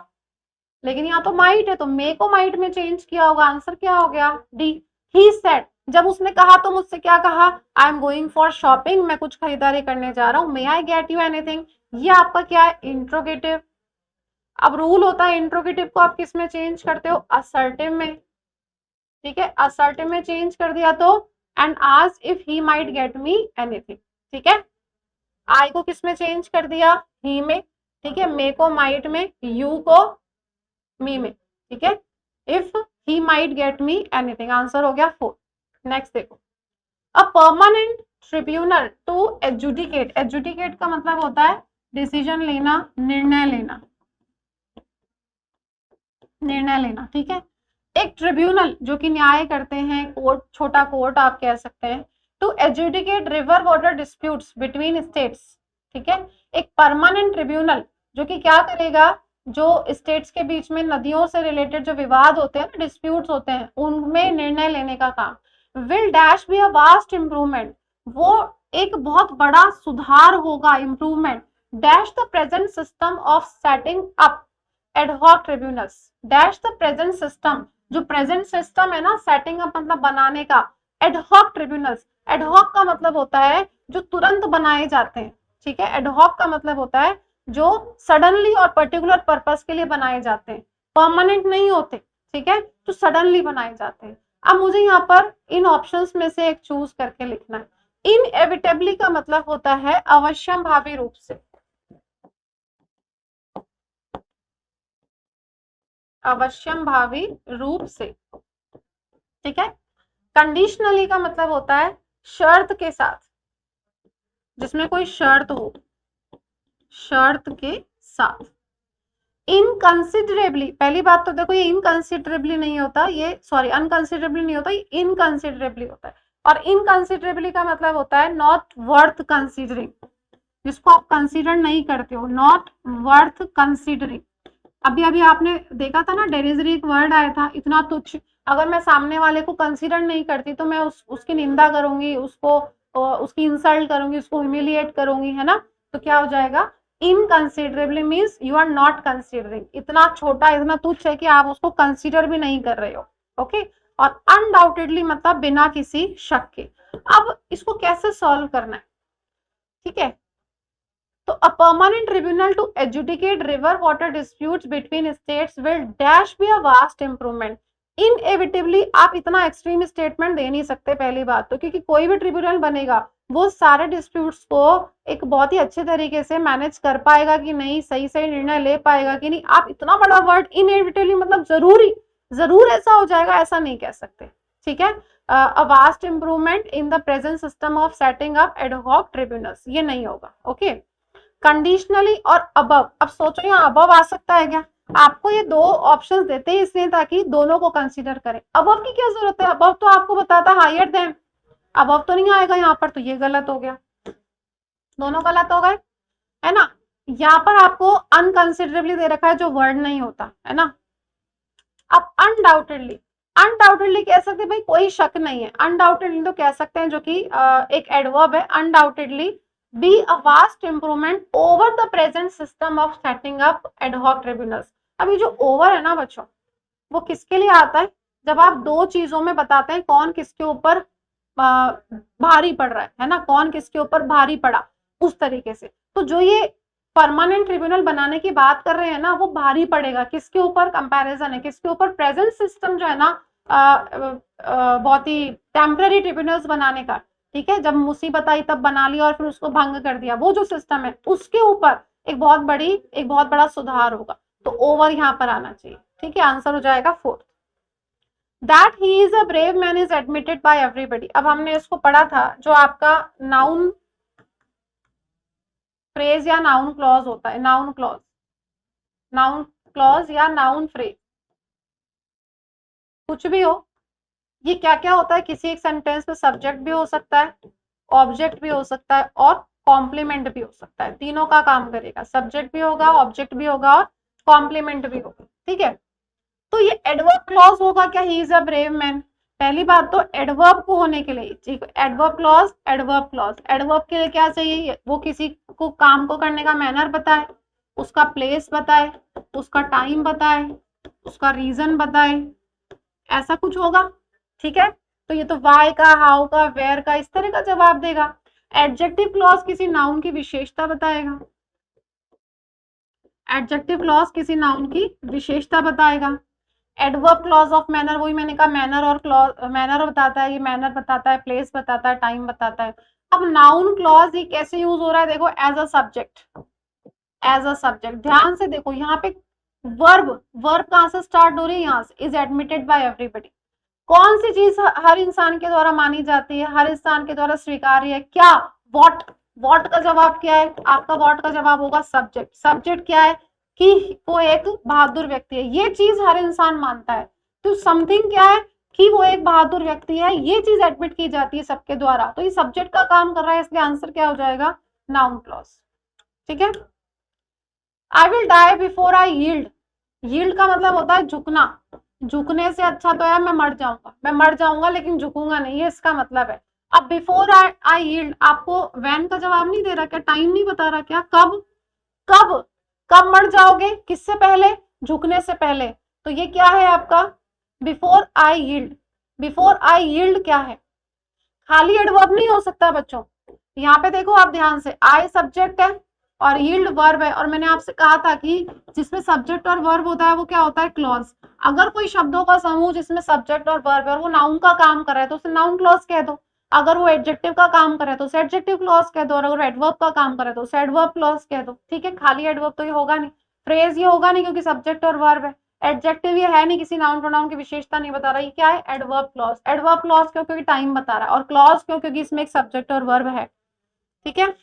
लेकिन यहाँ तो माइट है, तो मे को माइट में चेंज किया होगा, आंसर क्या हो गया, डी। ही सेड, जब उसने कहा तो मुझसे क्या कहा, I am going for shopping, मैं कुछ खरीदारी करने जा रहा हूँ, मे आई गेट यू एनीथिंग, ये आपका क्या है, इंट्रोगेटिव। अब रूल होता है इंट्रोगेटिव को आप किस में चेंज करते हो, असर्टिव में। ठीक है, असर्टिव में चेंज कर दिया तो and ask if he might get me anything. ठीक है, आई को किस में चेंज कर दिया, ही में। ठीक है, मे को माइट में, यू को मी में। ठीक है, if he might get me anything, answer हो गया 4। नेक्स्ट देखो, अ परमानेंट ट्रिब्यूनल टू एजुडिकेट, एजुडिकेट का मतलब होता है डिसीजन लेना, निर्णय लेना, निर्णय लेना। ठीक है, एक ट्रिब्यूनल जो कि न्याय करते हैं, कोर्ट, छोटा कोर्ट आप कह सकते हैं, to adjudicate river water disputes between states. ठीक है, एक परमानेंट ट्रिब्यूनल जो कि क्या करेगा, जो स्टेट्स के बीच में नदियों से रिलेटेड जो विवाद होते हैं, डिस्प्यूट्स होते हैं, उनमें निर्णय लेने का काम। Will dash be a vast improvement, वो एक बहुत बड़ा सुधार होगा, improvement, dash the present system of setting up ad hoc tribunals, dash the present system, जो प्रेजेंट सिस्टम है ना, सेटिंग अप मतलब बनाने का, एडहॉक ट्रिब्यूनल्स, एडहॉक का मतलब होता है जो तुरंत बनाए जाते हैं। ठीक है, एडहॉक का मतलब होता है जो सडनली और पर्टिकुलर पर्पस के लिए बनाए जाते हैं, परमानेंट नहीं होते। ठीक है, तो सडनली बनाए जाते हैं। अब मुझे यहाँ पर इन ऑप्शंस में से एक चूज करके लिखना है। इनएविटेबली का मतलब होता है अवश्यम भावी रूप से, अवश्यम भावी रूप से। ठीक है, कंडीशनली का मतलब होता है शर्त के साथ, जिसमें कोई शर्त हो, शर्त के साथ। इनकंसिडरेबली, पहली बात तो देखो ये इनकंसिडरेबली नहीं होता, ये सॉरी अनकंसिडरेबली नहीं होता, ये इनकंसिडरेबली होता है। और इनकंसिडरेबली का मतलब होता है नॉट वर्थ कंसिडरिंग, जिसको आप कंसिडर नहीं करते हो, नॉट वर्थ कंसिडरिंग। अभी अभी आपने देखा था ना, डेरिजरी एक वर्ड आया था, इतना तुच्छ, अगर मैं सामने वाले को कंसीडर नहीं करती तो मैं उसकी निंदा करूंगी, उसको उसकी इंसल्ट करूंगी, उसको ह्यूमिलिएट करूंगी, है ना, तो क्या हो जाएगा, inconsiderably means you are not considering, इतना छोटा, इतना तुच्छ है कि आप उसको कंसिडर भी नहीं कर रहे हो। ओके, और अनडाउटेडली मतलब बिना किसी शक के। अब इसको कैसे सॉल्व करना है, ठीक है, तो a permanent tribunal to adjudicate river water disputes between states will dash be a vast improvement। Inevitably आप इतना एक्सट्रीम स्टेटमेंट दे नहीं सकते पहली बात तो, क्योंकि कोई भी ट्रिब्यूनल बनेगा वो सारे डिस्प्यूट्स को एक बहुत ही अच्छे तरीके से मैनेज कर पाएगा कि नहीं, सही सही निर्णय ले पाएगा कि नहीं। आप इतना बड़ा वर्ड इनएविटेबली मतलब जरूर ऐसा हो जाएगा ऐसा नहीं कह सकते। ठीक है, a vast improvement in the present system of setting up ad hoc tribunals, ये नहीं होगा। ओके, कंडीशनली और अबव, अब सोचो यहाँ अबव आ सकता है क्या, आपको ये दो ऑप्शंस देते हैं इसलिए ताकि दोनों को कंसीडर करें। अबव की क्या जरूरत है, अबव तो आपको बताता हायर देन, अबव तो नहीं आएगा यहाँ पर, तो ये गलत हो गया, दोनों गलत हो गए, है ना। यहाँ पर आपको अनकंसिडरेबली दे रखा है जो वर्ड नहीं होता, है ना। अब अनडाउटेडली, अनडाउटेडली कह सकते भाई कोई शक नहीं है, अनडाउटेडली तो कह सकते हैं जो कि एक एडवर्ब है, undoubtedly be a vast improvement over the present system of setting up ad hoc tribunals. अब ये जो ओवर है ना बच्चों, वो किसके लिए आता है? जब आप दो चीजों में बताते हैं कौन किसके ऊपर भारी पड़ रहा है ना, कौन किसके ऊपर भारी पड़ा, उस तरीके से। तो जो ये परमानेंट ट्रिब्यूनल बनाने की बात कर रहे हैं ना, वो भारी पड़ेगा किसके ऊपर? कंपैरिजन है किसके ऊपर? प्रेजेंट सिस्टम जो है ना, बहुत ही टेम्पररी ट्रिब्यूनल्स बनाने का, ठीक है, जब मुसीबत आई तब बना लिया और फिर उसको भंग कर दिया, वो जो सिस्टम है उसके ऊपर एक बहुत बड़ा सुधार होगा। तो ओवर यहाँ पर आना चाहिए, ठीक है, आंसर हो जाएगा fourth. That he is a brave man is admitted by everybody. अब हमने इसको पढ़ा था, जो आपका नाउन फ्रेज या नाउन क्लॉज होता है, नाउन क्लॉज या नाउन फ्रेज, कुछ भी हो, ये क्या क्या होता है? किसी एक सेंटेंस में सब्जेक्ट भी हो सकता है, ऑब्जेक्ट भी हो सकता है और कॉम्प्लीमेंट भी हो सकता है। तीनों का काम करेगा, सब्जेक्ट भी होगा, ऑब्जेक्ट भी होगा और कॉम्प्लीमेंट भी होगा, ठीक है। तो ये एडवर्ब क्लॉज होगा क्या? ही इज अ ब्रेव मैन। पहली बात तो एडवर्ब को होने के लिए, ठीक है, adverb clause, adverb clause, adverb के लिए क्या चाहिए? वो किसी को काम को करने का मैनर बताए, उसका प्लेस बताए, उसका टाइम बताए, उसका रीजन बताए, ऐसा कुछ होगा, ठीक है। तो ये तो वाई का, हाउ का, वेयर का, इस तरह का जवाब देगा। एडजेक्टिव क्लॉज किसी नाउन की विशेषता बताएगा, एडजेक्टिव क्लॉज किसी नाउन की विशेषता बताएगा। एडवर्ब क्लॉज ऑफ मैनर, वही मैंने कहा, मैनर और क्लॉज, मैनर बताता है, ये मैनर बताता है, प्लेस बताता है, टाइम बताता है। अब नाउन क्लॉज ये कैसे यूज हो रहा है? देखो, as a subject, as a subject, ध्यान से देखो यहाँ पे वर्ब, वर्ब कहां से स्टार्ट हो रही है? यहाँ से, इज एडमिटेड बाय एवरीबडी। कौन सी चीज हर इंसान के द्वारा मानी जाती है, हर इंसान के द्वारा स्वीकार्य है? क्या? वॉट। वॉट का जवाब क्या है आपका? वॉट का जवाब होगा सब्जेक्ट। सब्जेक्ट क्या है? कि वो एक बहादुर व्यक्ति है, ये चीज हर इंसान मानता है। तो समथिंग क्या है? कि वो एक बहादुर व्यक्ति है, ये चीज एडमिट की जाती है सबके द्वारा, तो ये सब्जेक्ट का काम कर रहा है, इसलिए आंसर क्या हो जाएगा? नाउन क्लॉज, ठीक है। I will die before I yield. Yield का मतलब होता है झुकना, झुकने से अच्छा तो है मैं मर जाऊंगा, मैं मर जाऊंगा लेकिन झुकूंगा नहीं, ये इसका मतलब है। अब बिफोर आई यील्ड, आपको वैन का जवाब नहीं दे रहा क्या? टाइम नहीं बता रहा क्या? कब? कब? कब मर जाओगे? किससे पहले? झुकने से पहले। तो ये क्या है आपका? Before I yield. Before I yield क्या है? खाली एडवर्ब नहीं हो सकता बच्चों। यहाँ पे देखो आप ध्यान से, आई सब्जेक्ट है और यील्ड वर्ब है, और मैंने आपसे कहा था कि जिसमें सब्जेक्ट और वर्ब होता है वो क्या होता है? क्लॉज। अगर कोई शब्दों का समूह जिसमें सब्जेक्ट और वर्ब है और वो नाउन का काम कर रहा है तो उसे नाउन क्लॉज कह दो। अगर वो एडजेक्टिव का काम करे तो उसे एडजेक्टिव क्लॉज कह दो, और अगर एडवर्ब का काम करे तो उसे एडवर्ब क्लॉज कह दो, ठीक है। खाली एडवर्ब तो ये होगा नहीं, फ्रेज ये होगा नहीं, क्योंकि सब्जेक्ट और वर्ब है। एडजेक्टिव ये है नहीं, किसी नाउन प्रोनाउन की विशेषता नहीं बता रहा, ये क्या है? Adverb clause. एडवर्ब क्लॉज क्यों? क्योंकि टाइम बता रहा है, और क्लॉज क्यों? क्योंकि इसमें एक सब्जेक्ट और वर्ब है, ठीक है।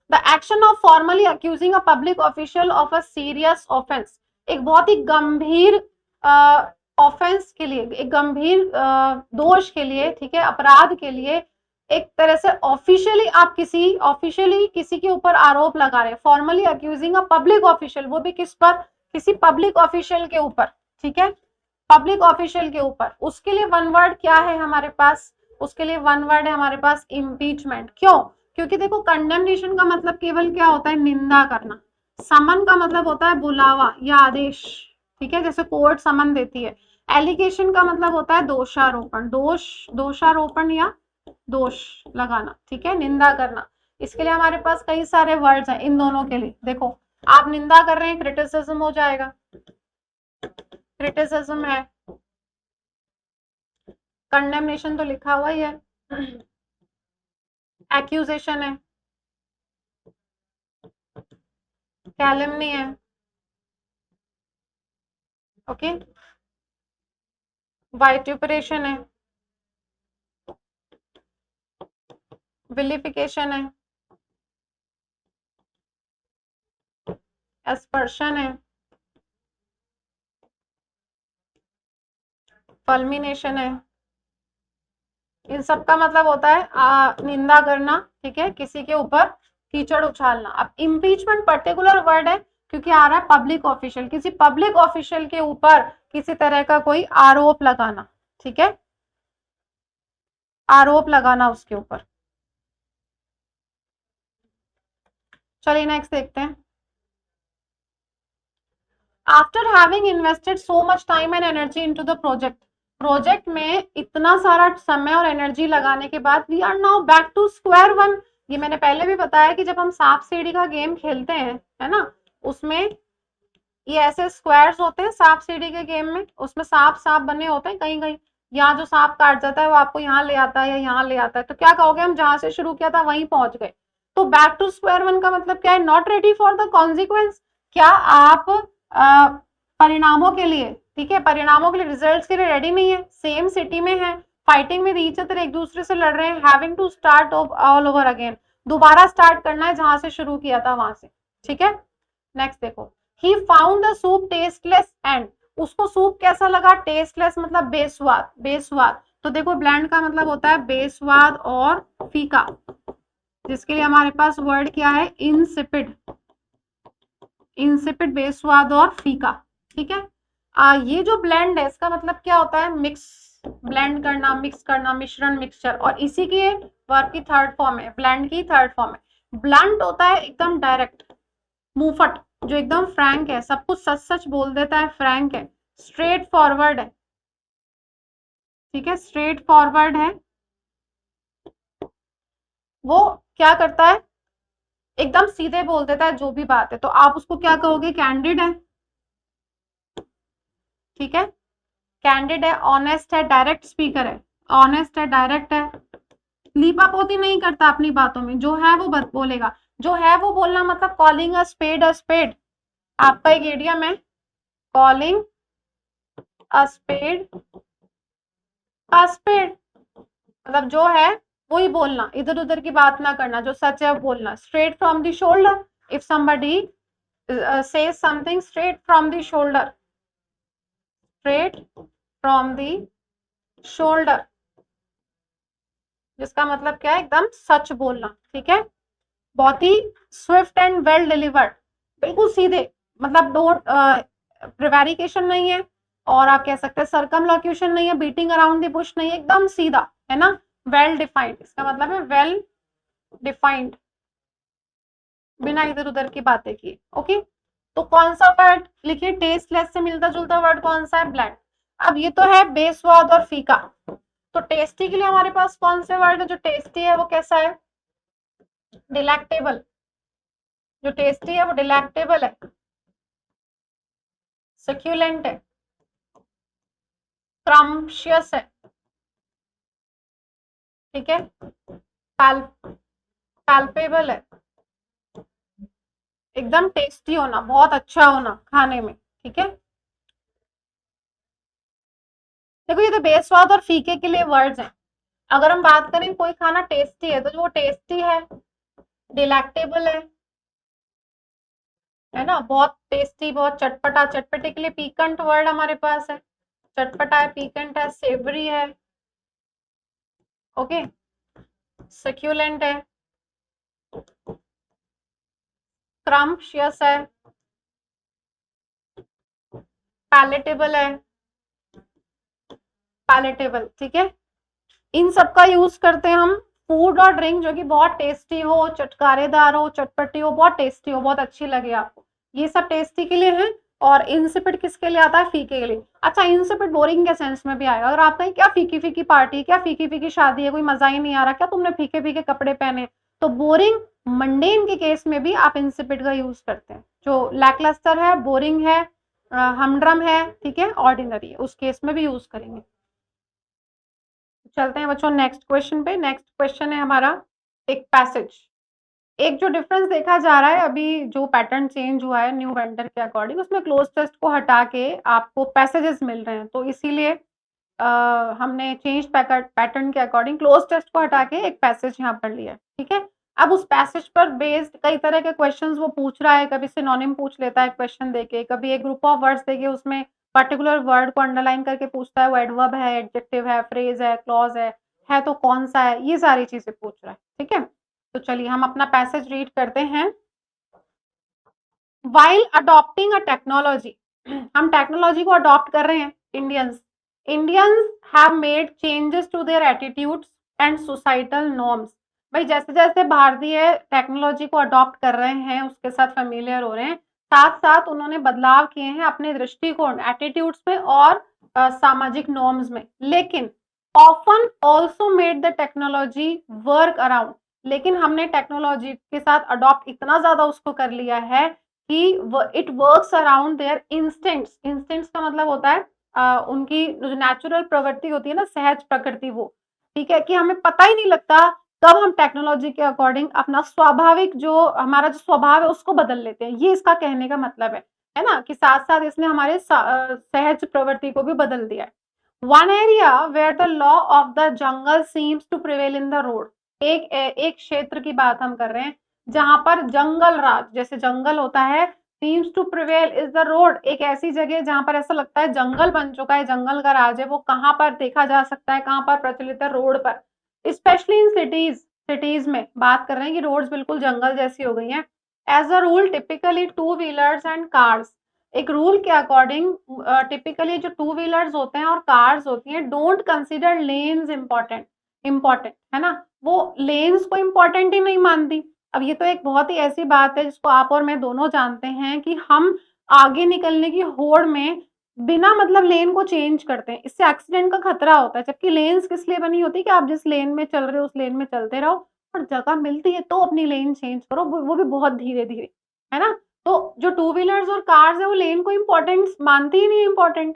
The action of formally accusing a public official of a serious offence, एक बहुत ही गंभीर ऑफेंस के लिए, एक गंभीर दोष के लिए, ठीक है, अपराध के लिए, एक तरह से ऑफिशियली किसी के ऊपर आरोप लगा रहे हैं। Formally accusing a public official, वो भी किस पर? किसी पब्लिक ऑफिशियल के ऊपर, ठीक है, पब्लिक ऑफिशियल के ऊपर। उसके लिए वन वर्ड क्या है हमारे पास? उसके लिए वन वर्ड है हमारे पास, इम्पीचमेंट। क्यों? क्योंकि देखो, कंडेमनेशन का मतलब केवल क्या होता है? निंदा करना। समन का मतलब होता है बुलावा या आदेश, ठीक है, जैसे कोर्ट समन देती है। एलिगेशन का मतलब होता है दोषारोपण, दोषारोपण या दोष लगाना, ठीक है, निंदा करना। इसके लिए हमारे पास कई सारे वर्ड्स हैं इन दोनों के लिए। देखो, आप निंदा कर रहे हैं, क्रिटिसिज्म हो जाएगा, क्रिटिसिज्म है। कंडेमनेशन तो लिखा हुआ ही है, एक्यूजेशन है, कैलमनी है, ओके, वाइट्यूपरेशन है, विलिफिकेशन है, एस्पर्शन है, फल्मिनेशन है। इन सब का मतलब होता है निंदा करना, ठीक है, किसी के ऊपर कीचड़ उछालना। अब इम्पीचमेंट पर्टिकुलर वर्ड है क्योंकि आ रहा है पब्लिक ऑफिशियल, किसी पब्लिक ऑफिशियल के ऊपर किसी तरह का कोई आरोप लगाना, ठीक है, आरोप लगाना उसके ऊपर। चलिए नेक्स्ट देखते हैं। After having invested so much time and energy into the project में इतना सारा समय और एनर्जी लगाने के बाद we are now back to square one. ये मैंने पहले भी बताया कि जब हम सांप सीढ़ी का गेम खेलते हैं, है ना, उसमें ये ऐसे स्क्वायर्स होते हैं सांप सीढ़ी के गेम में, उसमें सांप सांप बने होते हैं कहीं कहीं, यहाँ जो सांप काट जाता है वो आपको यहाँ ले आता है या यहाँ ले आता है, तो क्या कहोगे, हम जहां से शुरू किया था वहीं पहुंच गए। तो बैक टू स्क्वायर वन का मतलब क्या है, not ready for the consequence. क्या आप परिणामों के लिए, ठीक है, परिणामों के लिए, रिजल्ट्स के लिए रेडी नहीं है, सेम सिटी में है, फाइटिंग विद ईच अदर, एक दूसरे से लड़ रहे हैं, having to start all over again, दोबारा स्टार्ट करना है जहां से शुरू किया था वहां से, ठीक है। नेक्स्ट देखो, he found the soup tasteless and, उसको सूप कैसा लगा, टेस्टलेस मतलब बेस्वाद, बेस्वाद। तो देखो ब्लैंड का मतलब होता है बेस्वाद और फीका, जिसके लिए हमारे पास वर्ड क्या है, इंसिपिड, इंसिपिड, बेस्वाद और फीका, ठीक है। ये जो ब्लेंड है इसका मतलब क्या होता है, मिक्स, ब्लेंड करना, मिक्स करना, मिश्रण, मिक्सचर, और इसी की वर्ब की थर्ड फॉर्म है, ब्लेंड की थर्ड फॉर्म है। ब्लंट होता है एकदम डायरेक्ट, मुंहफट, जो एकदम फ्रैंक है, सब कुछ सच सच बोल देता है, फ्रैंक है। स्ट्रेट फॉरवर्ड है, ठीक है, स्ट्रेट फॉरवर्ड है, वो क्या करता है, एकदम सीधे बोल देता है जो भी बात है, तो आप उसको क्या कहोगे, कैंडिड है, ठीक है, कैंडिड है, ऑनेस्ट है, डायरेक्ट स्पीकर है, ऑनेस्ट है, डायरेक्ट है, लीपापोती नहीं करता अपनी बातों में, जो है वो बोलेगा, जो है वो बोलना मतलब कॉलिंग अ स्पेड, आपका एक इडियम है, कॉलिंग अ स्पेड मतलब जो है वही बोलना, इधर उधर की बात ना करना, जो सच है वो बोलना। Straight from the shoulder, if somebody says something straight from the shoulder, straight from the shoulder, जिसका मतलब क्या है, एकदम सच बोलना, ठीक है। बहुत ही स्विफ्ट एंड वेल डिलीवर्ड, बिल्कुल सीधे, मतलब डोंट प्रिवेरिकेशन नहीं है, और आप कह सकते हैं सर्कमलोक्यूशन नहीं है, बीटिंग अराउंड द बुश नहीं है, एकदम सीधा है ना, वेल डिफाइंड, इसका मतलब है वेल डिफाइंड, बिना इधर उधर की बातें किए, ओके। तो कौन सा वर्ड लिखिए, टेस्टलेस से मिलता जुलता वर्ड कौन सा है, ब्लैंड। अब ये तो है बेस्वाद और फीका, तो टेस्टी के लिए हमारे पास कौन से वर्ड है, जो टेस्टी है वो कैसा है, डिलेक्टेबल, जो टेस्टी है वो डिलेक्टेबल है, सक्यूलेंट है, क्रम्शियस है, ठीक है, पैल्पेबल है, एकदम टेस्टी होना, बहुत अच्छा होना खाने में, ठीक है। देखो ये तो बेस्वाद और फीके के लिए वर्ड्स हैं। अगर हम बात करें कोई खाना टेस्टी है, तो जो वो टेस्टी है, डिलेक्टेबल है ना, बहुत टेस्टी, बहुत चटपटा, चटपटे के लिए पीकेंट वर्ड हमारे पास है, चटपटा है, पीकेंट है, सेवरी है, ओके, सक्यूलेंट है, क्रम्शियस है, पैलेटेबल है, पैलेटेबल, ठीक है। इन सब का यूज करते हैं हम फूड और ड्रिंक जो कि बहुत टेस्टी हो, चटकारेदार हो, चटपटी हो, बहुत टेस्टी हो, बहुत अच्छी लगे आपको, ये सब टेस्टी के लिए है। और इंसिपिड किसके लिए आता है, फीके के लिए। अच्छा, इंसिपिड बोरिंग के सेंस में भी आएगा, अगर आप कहें क्या फीकी फीकी पार्टी, क्या फीकी फीकी शादी है, कोई मजा ही नहीं आ रहा, क्या तुमने फीके फीके कपड़े पहने, तो बोरिंग मंडेन के केस में भी आप इंसिपिड का यूज करते हैं। जो लैकलस्टर है, बोरिंग है, हमड्रम है, ठीक है, ऑर्डिनरी है, उस केस में भी यूज करेंगे। चलते हैं बच्चों नेक्स्ट क्वेश्चन पे। नेक्स्ट क्वेश्चन है हमारा एक पैसेज। एक जो डिफरेंस देखा जा रहा है अभी, जो पैटर्न चेंज हुआ है न्यू वेंडर के अकॉर्डिंग, उसमें क्लोज टेस्ट को हटा के आपको पैसेजेस मिल रहे हैं, तो इसीलिए हमने चेंज पैटर्न के अकॉर्डिंग क्लोज टेस्ट को हटा के एक पैसेज यहाँ पर लिया, ठीक है। अब उस पैसेज पर बेस्ड कई तरह के क्वेश्चंस वो पूछ रहा है, कभी सिनोनिम पूछ लेता है क्वेश्चन देके, कभी एक ग्रुप ऑफ वर्ड्स देके उसमें पर्टिकुलर वर्ड को अंडरलाइन करके पूछता है, वो एडवर्ब है, एडजेक्टिव है, फ्रेज है, क्लॉज है तो कौन सा है, ये सारी चीजें पूछ रहा है, ठीक है। तो चलिए हम अपना पैसेज रीड करते हैं। वाइल अडॉप्टिंग अ टेक्नोलॉजी, हम टेक्नोलॉजी को अडॉप्ट कर रहे हैं, Indians have made changes to their attitudes and societal norms, भाई जैसे-जैसे भारतीय टेक्नोलॉजी को अडॉप्ट कर रहे हैं, उसके साथ फ़ैमिलियर हो रहे हैं, साथ-साथ उन्होंने बदलाव किए हैं अपने दृष्टिकोण, एटीट्यूड्स में और सामाजिक नॉर्म्स में। लेकिन often also made the technology work around, लेकिन हमने टेक्नोलॉजी के साथ अडॉप्ट इतना ज़्यादा उसको कर लिया है कि it works around their instincts. Instincts का मतलब होता है उनकी जो नेचुरल प्रवृत्ति होती है ना, सहज प्रकृति वो, ठीक है? कि हमें पता ही नहीं लगता कब हम टेक्नोलॉजी के अकॉर्डिंग अपना स्वाभाविक जो हमारा जो स्वभाव है उसको बदल लेते हैं। ये इसका कहने का मतलब है ना? कि साथ-साथ इसने हमारे सहज प्रवृत्ति को भी बदल दिया है। One area where the law of the jungle seems to prevail in the road, एक क्षेत्र की बात हम कर रहे हैं जहां पर जंगल राज, जैसे जंगल होता है, seems to prevail is the road, एक ऐसी जगह जहां पर ऐसा लगता है जंगल बन चुका है, जंगल का राज है, वो कहां पर देखा जा सकता है, कहां पर प्रचलित है? रोड पर। स्पेशली इन सिटीज, सिटीज में बात कर रहे हैं कि रोड्स बिल्कुल जंगल जैसी हो गई हैं। As a rule typically two wheelers and cars, एक रूल के अकॉर्डिंग टिपिकली जो टू व्हीलर्स होते हैं और कार्स होती हैं don't consider lanes important, important है ना, वो लेन्स को इम्पोर्टेंट ही नहीं मानती। अब ये तो एक बहुत ही ऐसी बात है जिसको आप और मैं दोनों जानते हैं कि हम आगे निकलने की होड़ में बिना मतलब लेन को चेंज करते हैं, इससे एक्सीडेंट का खतरा होता है। जबकि लेन्स किस लिए बनी होती है कि आप जिस लेन में चल रहे हो उस लेन में चलते रहो, और जगह मिलती है तो अपनी लेन चेंज करो, वो भी बहुत धीरे-धीरे, है ना? तो जो टू व्हीलर्स और कार्स है वो लेन को इम्पोर्टेंस मानती ही नहीं है important.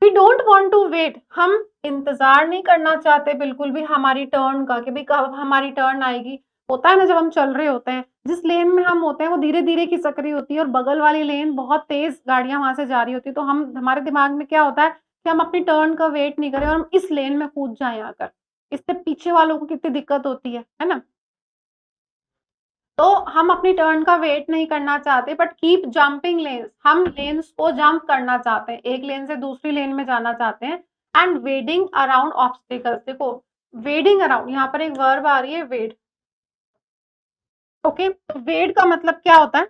We don't want to wait, हम इंतजार नहीं करना चाहते बिल्कुल भी हमारी टर्न का कि भाई कब हमारी टर्न आएगी। होता है ना जब हम चल रहे होते हैं, जिस लेन में हम होते हैं वो धीरे-धीरे खिसक रही होती है और बगल वाली लेन बहुत तेज़ गाड़ियाँ वहाँ से जा रही होती है, तो हम हमारे दिमाग में क्या होता है कि हम अपनी टर्न का वेट नहीं करें और हम इस लेन में कूद जाएँ आकर। इससे पीछे वालों को कितनी दिक्कत होती है ना? तो हम अपनी टर्न का वेट नहीं करना चाहते बट कीप जंपिंग लेन्स, हम लेन्स को जंप करना चाहते हैं, एक लेन से दूसरी लेन में जाना चाहते हैं। एंड वेडिंग अराउंड ऑब्स्टिकल्स, देखो वेडिंग अराउंड, यहाँ पर एक वर्ब आ रही है वेड। ओके, वेड का मतलब क्या होता है?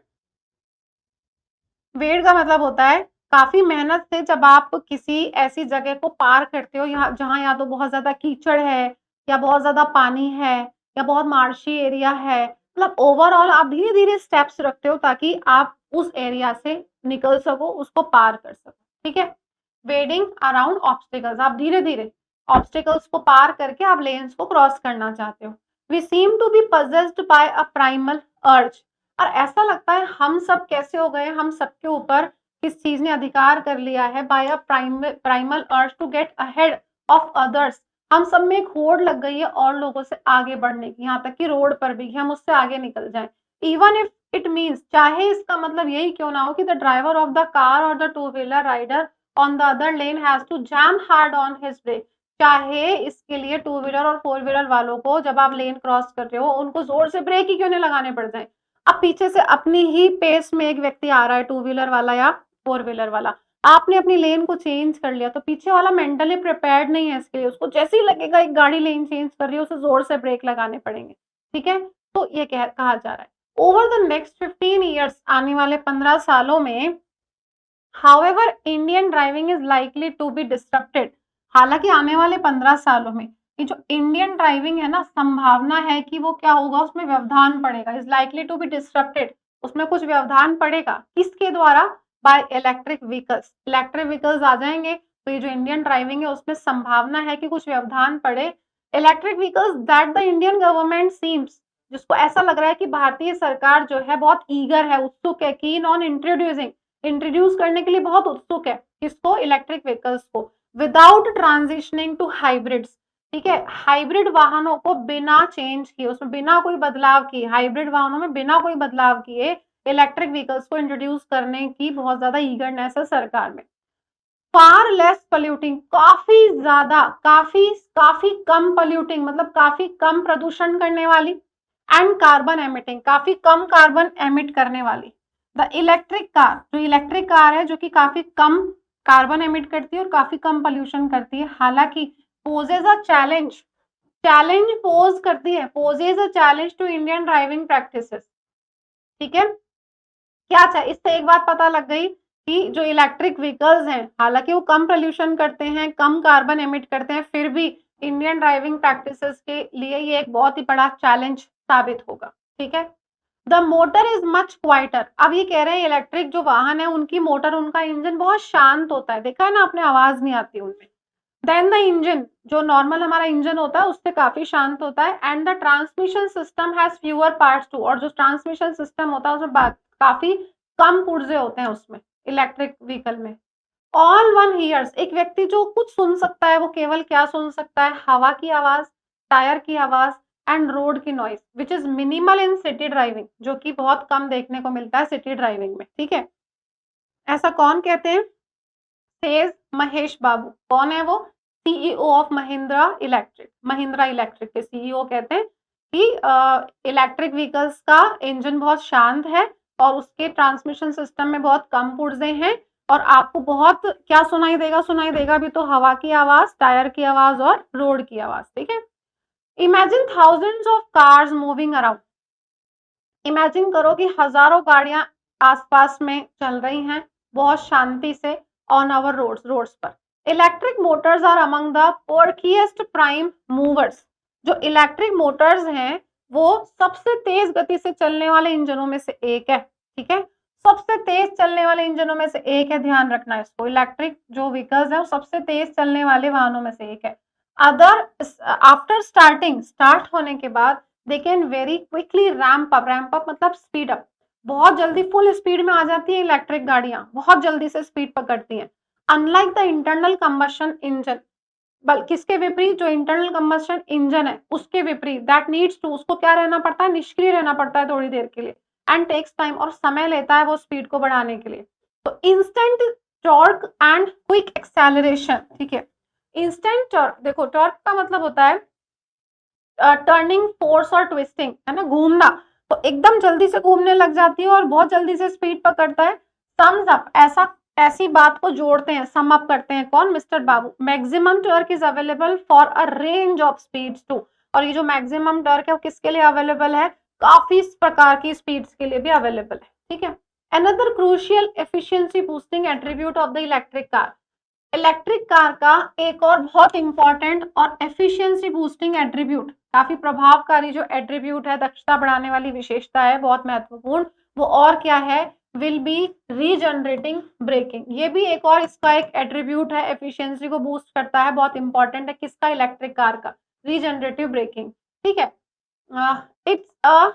वेड का मतलब होता है काफी मेहनत से जब आप किसी ऐसी जगह को पार करते हो यहाँ जहाँ या तो बहुत ज्यादा कीचड़ है या बहुत ज्यादा पानी है या बहुत मार्शी एरिया है, मतलब ओवरऑल आप धीरे धीरे स्टेप्स रखते हो ताकि आप उस एरिया से निकल सको, उसको पार कर सको, ठीक है? वेडिंग अराउंड ऑब्स्टिकल्स, आप धीरे धीरे ऑब्स्टिकल्स को पार करके आप लेन्स को क्रॉस करना चाहते हो। We seem to be possessed by a primal urge, और ऐसा लगता है हम सब कैसे हो गए, हम सबके ऊपर किस चीज ने अधिकार कर लिया है, by a primal urge to get ahead of others, हम सब में एक होड़ लग गई है और लोगों से आगे बढ़ने की, यहाँ तक कि रोड पर भी कि हम उससे आगे निकल जाएं। इवन इफ इट मीन्स, चाहे इसका मतलब यही क्यों ना हो कि the driver of the car और the two wheeler rider on the other lane has to jam hard on his brake, चाहे इसके लिए टू व्हीलर और फोर व्हीलर वालों को जब आप लेन क्रॉस कर रहे हो उनको जोर से ब्रेक ही क्यों नहीं लगाने पड़ जाए। अब पीछे से अपनी ही पेस में एक व्यक्ति आ रहा है, टू व्हीलर वाला या फोर व्हीलर वाला, आपने अपनी लेन को चेंज कर लिया तो पीछे वाला मेंटली प्रिपेयर्ड नहीं है इसके लिए, उसको जैसे ही लगेगा एक गाड़ी लेन चेंज कर रही है उसे जोर से ब्रेक लगाने पड़ेंगे, ठीक है? तो ये कहा जा रहा है ओवर द नेक्स्ट 15 ईयर्स, आने वाले 15 सालों में, however Indian driving is likely to be disturbed, हालांकि आने वाले 15 सालों में ये जो इंडियन ड्राइविंग है ना, संभावना है कि वो क्या होगा, उसमें व्यवधान पड़ेगा, is likely to be disturbed, उसमें कुछ व्यवधान पड़ेगा, किसके द्वारा? By electric vehicles, electric vehicles आ जाएंगे तो ये जो इंडियन ड्राइविंग है उसमें संभावना है कि कुछ व्यवधान पड़े। Electric vehicles that the Indian government seems, जिसको ऐसा लग रहा है कि भारतीय सरकार जो है बहुत ईगर है, उत्सुक है, कीन ऑन इंट्रोड्यूसिंग, इंट्रोड्यूस करने के लिए बहुत उत्सुक है, किसको? इलेक्ट्रिक व्हीकल्स को, विदाउट ट्रांजिशनिंग टू हाइब्रिड्स, ठीक है? हाइब्रिड वाहनों को बिना चेंज किए, उसमें बिना कोई बदलाव किए, हाइब्रिड वाहनों में बिना कोई बदलाव किए इलेक्ट्रिक व्हीकल्स को इंट्रोड्यूस करने की बहुत ज्यादा ईगरनेस है सरकार में। फार लेस पोल्यूटिंग, काफी ज्यादा, काफी काफी कम पोल्यूटिंग मतलब काफी कम प्रदूषण करने वाली, एंड कार्बन एमिटिंग, काफी कम कार्बन एमिट करने वाली। द इलेक्ट्रिक कार, जो इलेक्ट्रिक कार है जो कि काफी कम कार्बन एमिट करती है और काफी कम पोल्यूशन करती है, हालांकि poses a challenge, challenge pose करती है, poses a challenge to Indian driving practices, ठीक है? क्या चाहिए, इससे एक बात पता लग गई कि जो इलेक्ट्रिक व्हीकल्स हैं हालांकि वो कम पोल्यूशन करते हैं, कम कार्बन एमिट करते हैं, फिर भी इंडियन ड्राइविंग प्रैक्टिसेस के लिए ये एक बहुत ही बड़ा चैलेंज साबित होगा, ठीक है। The motor is much quieter. अब ये कह रहे हैं इलेक्ट्रिक जो वाहन है उनकी मोटर, उनका इंजन बहुत शांत होता है, देखा है ना आपने, आवाज नहीं आती उनमें। देन द इंजन, जो नॉर्मल हमारा इंजन होता है उससे काफी शांत होता है। And the transmission system has fewer parts too, और जो ट्रांसमिशन सिस्टम होता है उसमें काफी कम पुर्जे होते हैं उसमें, इलेक्ट्रिक व्हीकल में। ऑल वन हियर्स, एक व्यक्ति जो कुछ सुन सकता है वो केवल क्या सुन सकता है, हवा की आवाज, टायर की आवाज एंड रोड की noise, which is minimal in city driving, जो कि बहुत कम देखने को मिलता है सिटी ड्राइविंग में, ठीक है। ऐसा कौन कहते हैं, सेज महेश बाबू। कौन है वो, CEO of Mahindra electric. Mahindra electric के सीईओ कहते हैं कि इलेक्ट्रिक व्हीकल्स का इंजन बहुत शांत है और उसके ट्रांसमिशन सिस्टम में बहुत कम पुर्जे हैं, और आपको बहुत क्या सुनाई देगा भी तो हवा की आवाज, टायर की आवाज और रोड की आवाज, ठीक है। Imagine thousands of cars moving around. Imagine करो कि हजारों गाड़ियां आसपास में चल रही हैं बहुत शांति से ऑन आवर रोड्स पर। Electric motors are among the quickest prime movers. जो इलेक्ट्रिक मोटर्स हैं वो सबसे तेज गति से चलने वाले इंजनों में से एक है, ठीक है। सबसे तेज चलने वाले इंजनों में से एक है, ध्यान रखना इसको। इलेक्ट्रिक जो व्हीकल्स है वो सबसे तेज चलने वाले वाहनों में से एक है। अदर आफ्टर स्टार्ट होने के बाद they can very quickly ramp up मतलब स्पीड अप, बहुत जल्दी फुल स्पीड में आ जाती है इलेक्ट्रिक गाड़ियां, बहुत जल्दी से स्पीड पकड़ती हैं। Unlike the internal combustion engine, बल्कि किसके विपरीत, जो इंटरनल कंबशन इंजन है उसके विपरीत, दैट नीड्स टू, उसको क्या रहना पड़ता है, निष्क्रिय रहना पड़ता है थोड़ी देर के लिए, एंड टेक्स टाइम, और समय लेता है वो स्पीड को बढ़ाने के लिए। तो instant torque and quick acceleration, ठीक है। इंस्टेंट टॉर्क, देखो टॉर्क का मतलब होता है टर्निंग फोर्स और ट्विस्टिंग, है ना, घूमना, तो एकदम जल्दी से घूमने लग जाती है और बहुत जल्दी से स्पीड पकड़ता है। सम्स अप, ऐसी बात को जोड़ते हैं, सम अप करते हैं कौन, mister Babu. Maximum torque is available for a range of speeds too, और ये जो मैक्सिमम टॉर्क है वो किसके लिए अवेलेबल है, काफी प्रकार की स्पीड्स के लिए भी अवेलेबल है, ठीक है। Another crucial efficiency boosting attribute of the electric car, electric car का एक और बहुत इंपॉर्टेंट और एफिशिएंसी बूस्टिंग एट्रीब्यूट, काफी प्रभावकारी जो एट्रीब्यूट है, दक्षता बढ़ाने वाली विशेषता है बहुत महत्वपूर्ण, वो और क्या है, विल बी रीजनरेटिंग ब्रेकिंग। ये भी एक और इसका एक एट्रीब्यूट है, एफिशिएंसी को बूस्ट करता है, बहुत इंपॉर्टेंट है, किसका, इलेक्ट्रिक कार का, रीजनरेटिव ब्रेकिंग, ठीक है। इट्स अ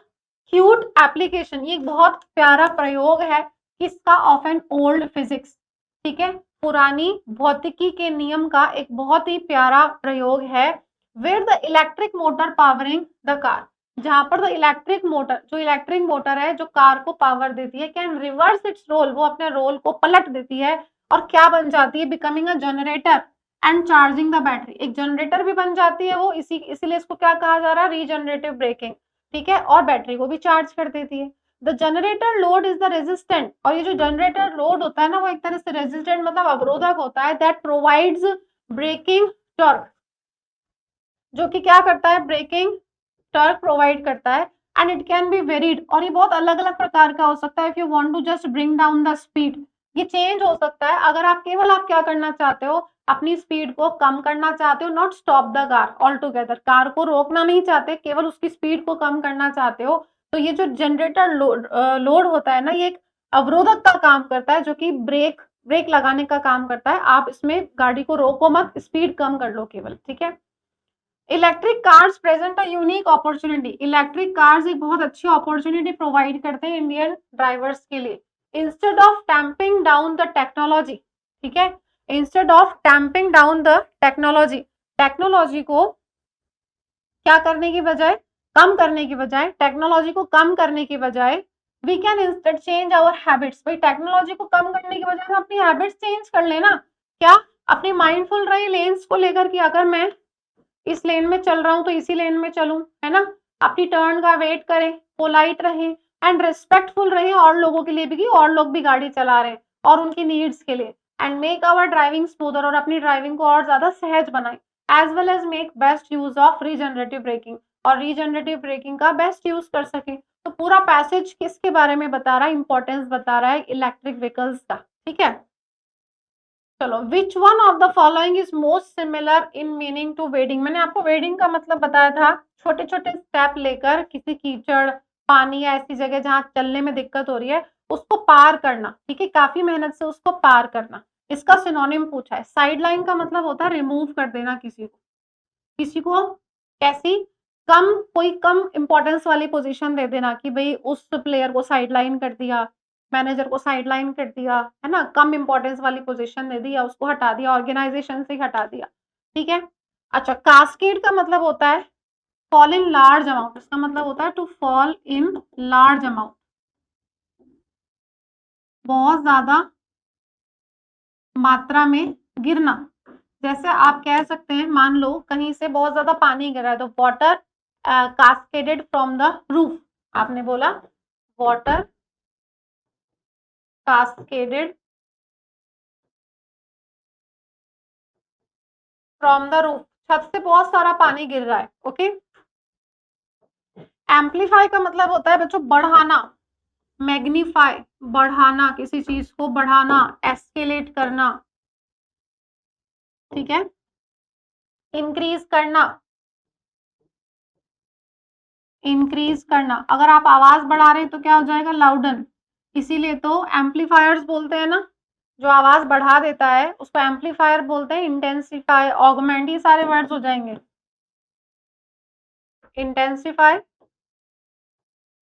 क्यूट एप्लीकेशन, ये एक बहुत प्यारा प्रयोग है किसका, ऑफ एन ओल्ड फिजिक्स, ठीक है, पुरानी भौतिकी के नियम का एक बहुत ही प्यारा प्रयोग है। Where the electric motor powering the car, जहां पर द इलेक्ट्रिक मोटर, जो इलेक्ट्रिक मोटर है जो कार को पावर देती है, कैन रिवर्स इट्स रोल, वो अपने रोल को पलट देती है और क्या बन जाती है, becoming a generator and charging the battery, एक जनरेटर भी बन जाती है वो, इसीलिए इसको क्या कहा जा रहा है, रीजनरेटिव ब्रेकिंग, ठीक है, और बैटरी को भी चार्ज कर देती है। The generator load is the resistant, और ये जो जनरेटर लोड होता है ना वो एक तरह से रेजिस्टेंट मतलब अवरोधक होता है, दैट प्रोवाइड्स ब्रेकिंग टॉर्क, जो कि क्या करता है, ब्रेकिंग टॉर्क प्रोवाइड करता है। And it can be varied, और ये बहुत अलग अलग प्रकार का हो सकता है। If you want to just bring down the speed, ये चेंज हो सकता है अगर आप केवल आप क्या करना चाहते हो, अपनी स्पीड को कम करना चाहते हो, not stop the car all together, car को रोकना नहीं चाहते, केवल उसकी स्पीड को कम करना चाहते हो, तो ये जो जनरेटर लोड होता है ना, ये एक अवरोधक का काम करता है, जो कि ब्रेक लगाने का काम करता है। आप इसमें गाड़ी को रोको मत, स्पीड कम कर लो केवल, ठीक है। Electric cars present a unique opportunity, electric cars एक बहुत अच्छी अपॉर्चुनिटी प्रोवाइड करते हैं इंडियन ड्राइवर्स के लिए। Instead of tamping down the technology, ठीक है, instead of tamping down the technology, technology को क्या करने की बजाय, कम करने की बजाय, टेक्नोलॉजी को कम करने की बजाय, we can instead change our habits, भाई टेक्नोलॉजी को कम करने की बजाय हम अपनी हैबिट्स चेंज कर लेना, क्या, अपनी माइंडफुल रहे लेन्स को लेकर कि अगर मैं इस लेन में चल रहा हूं तो इसी लेन में चलूं, है ना, अपनी टर्न का वेट करें, पोलाइट रहें एंड रिस्पेक्टफुल रहें और लोगों के लिए भी, और लोग भी गाड़ी चला रहे हैं और उनकी नीड्स के लिए, and make our driving smoother, और अपनी ड्राइविंग को और ज्यादा सहज बनाएं, as well as make best use of regenerative braking, और रीजनरेटिव ब्रेकिंग का बेस्ट यूज कर सके। तो पूरा पैसेज किसके बारे में बता रहा है, इंपॉर्टेंस बता रहा है इलेक्ट्रिक व्हीकल्स का, ठीक है। चलो, which one of the following is most similar in meaning to wading. मैंने आपको वेडिंग का मतलब बताया था, छोटे छोटे स्टेप लेकर किसी कीचड़, पानी या ऐसी जगह जहां चलने में दिक्कत हो रही है उसको पार करना, ठीक है, काफी मेहनत से उसको पार करना। इसका सिनोनिम पूछा है। साइड लाइन का मतलब होता है रिमूव कर देना किसी को, किसी को कैसी, कम, कोई कम इंपॉर्टेंस वाली पोजीशन दे देना कि भाई उस प्लेयर को साइड लाइन कर दिया, मैनेजर को साइड लाइन कर दिया, है ना, कम इंपॉर्टेंस वाली पोजीशन दे दी या उसको हटा दिया, ऑर्गेनाइजेशन से हटा दिया, ठीक है। अच्छा, कास्केड का मतलब होता है फॉल इन लार्ज अमाउंट। इसका मतलब होता है to fall in large amount, बहुत ज्यादा मात्रा में गिरना। जैसे आप कह सकते हैं, मान लो कहीं से बहुत ज्यादा पानी गिर रहा है तो water cascaded from the roof. आपने बोला water cascaded from the roof, छत से बहुत सारा पानी गिर रहा है, ओके। एम्पलीफाई का मतलब होता है बच्चों बढ़ाना, मैग्नीफाई, बढ़ाना, किसी चीज को बढ़ाना, एस्केलेट करना, ठीक है, इंक्रीज करना, इंक्रीज करना। अगर आप आवाज बढ़ा रहे हैं तो क्या हो जाएगा, लाउडन। इसीलिए तो एम्पलीफायर्स बोलते हैं ना, जो आवाज बढ़ा देता है उसको एम्पलीफायर बोलते हैं। इंटेंसिफाई, ऑगमेंट, ये सारे वर्ड्स हो जाएंगे। इंटेंसिफाई,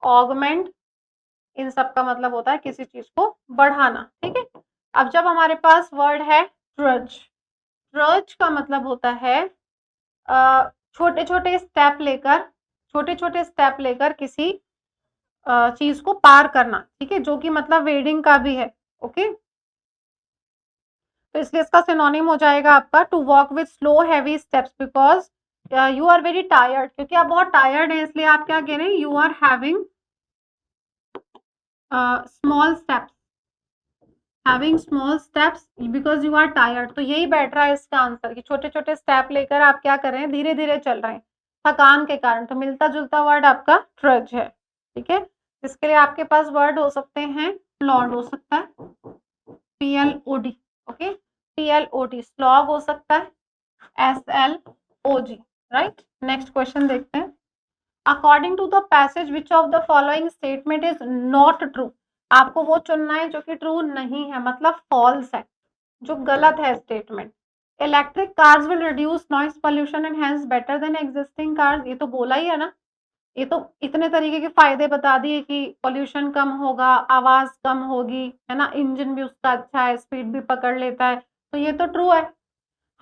ऑगमेंट, इन सब का मतलब होता है किसी चीज को बढ़ाना, ठीक है। अब जब हमारे पास वर्ड है ट्रज, ट्रज का मतलब होता है छोटे छोटे स्टेप लेकर, छोटे छोटे स्टेप लेकर किसी चीज को पार करना, ठीक है, जो कि मतलब वेडिंग का भी है, ओके। तो इसलिए इसका सिनोनिम हो जाएगा आपका to walk with slow heavy steps, because you are very tired, क्योंकि आप बहुत टायर्ड हैं इसलिए आप क्या कह रहे हैं, you are having small steps, having small steps because you are tired. तो यही बैठ रहा है इसका आंसर कि छोटे छोटे स्टेप लेकर आप क्या कर रहे हैं, धीरे धीरे चल रहे हैं थकान के कारण। तो मिलता जुलता वर्ड आपका ट्रज है, ठीक है। इसके लिए आपके पास वर्ड हो सकते हैं, प्लॉड हो सकता है, PLOD, ओके, PLOD, स्लॉग हो सकता है, SLOG, राइट। नेक्स्ट क्वेश्चन देखते हैं। According to the passage which of the following statement is not true. आपको वो चुनना है जो कि ट्रू नहीं है, मतलब फॉल्स है, जो गलत है statement. Electric cars will reduce noise pollution and hence better than existing cars, ये तो बोला ही है ना। ये तो इतने तरीके के फायदे बता दिए कि पोल्यूशन कम होगा, आवाज कम होगी, है ना, इंजन भी उसका अच्छा है, स्पीड भी पकड़ लेता है, तो ये तो ट्रू है।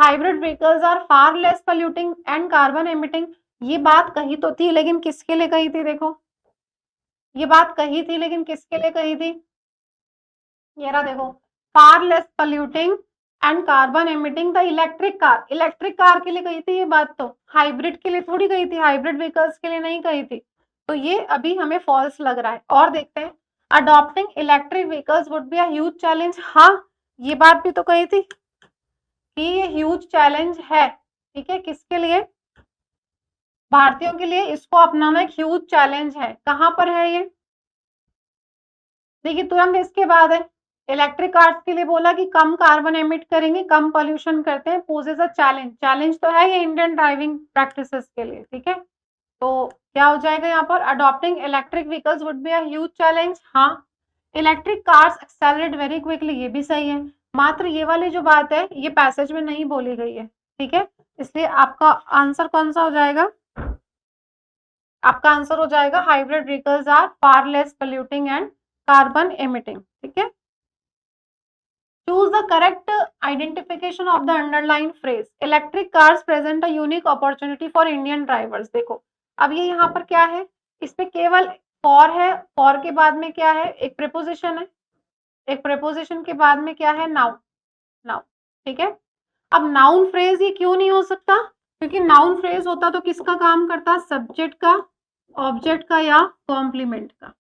Hybrid vehicles are far less polluting and carbon emitting, ये बात कही तो थी लेकिन किसके लिए कही थी, देखो ये बात कही थी लेकिन किसके लिए कही थी, ये रहा देखो, फार less polluting and carbon emitting the electric car, electric car के लिए कही थी ये बात, तो हाइब्रिड के लिए थोड़ी कही थी, हाइब्रिड व्हीकल्स के लिए नहीं कही थी। तो ये अभी हमें फॉल्स लग रहा है। और देखते हैं, adopting electric vehicles would be a huge challenge, हाँ ये बात भी तो कही थी कि ये ह्यूज चैलेंज है, ठीक है, किसके लिए, भारतीयों के लिए इसको अपनाना एक ह्यूज चैलेंज है। कहां पर है ये, देखिए तुरंत इसके बाद है, इलेक्ट्रिक कार्स के लिए बोला कि कम कार्बन एमिट करेंगे, कम पोल्यूशन करते हैं, पोजेस अ चैलेंज, चैलेंज तो है ये इंडियन ड्राइविंग प्रैक्टिसेस के लिए, ठीक है। तो क्या हो जाएगा यहाँ पर, adopting electric vehicles would be a huge challenge, हाँ। Electric cars accelerate very quickly, ये भी सही है, मात्र ये वाली जो बात है ये पैसेज में नहीं बोली गई है, ठीक है। इसलिए आपका आंसर कौन सा हो जाएगा, आपका आंसर हो जाएगा hybrid vehicles are far less polluting and carbon emitting, ठीक है। Choose the correct identification of the underlying phrase. Electric cars present a unique opportunity for Indian drivers. देखो अब ये यहाँ पर क्या है, इस पे केवल for है, for के बाद में क्या है, एक preposition है, एक preposition के बाद में क्या है, noun, noun, ठीक है। अब noun phrase ये क्यों नहीं हो सकता, क्योंकि noun phrase होता तो किसका काम करता, subject का, object का या complement का,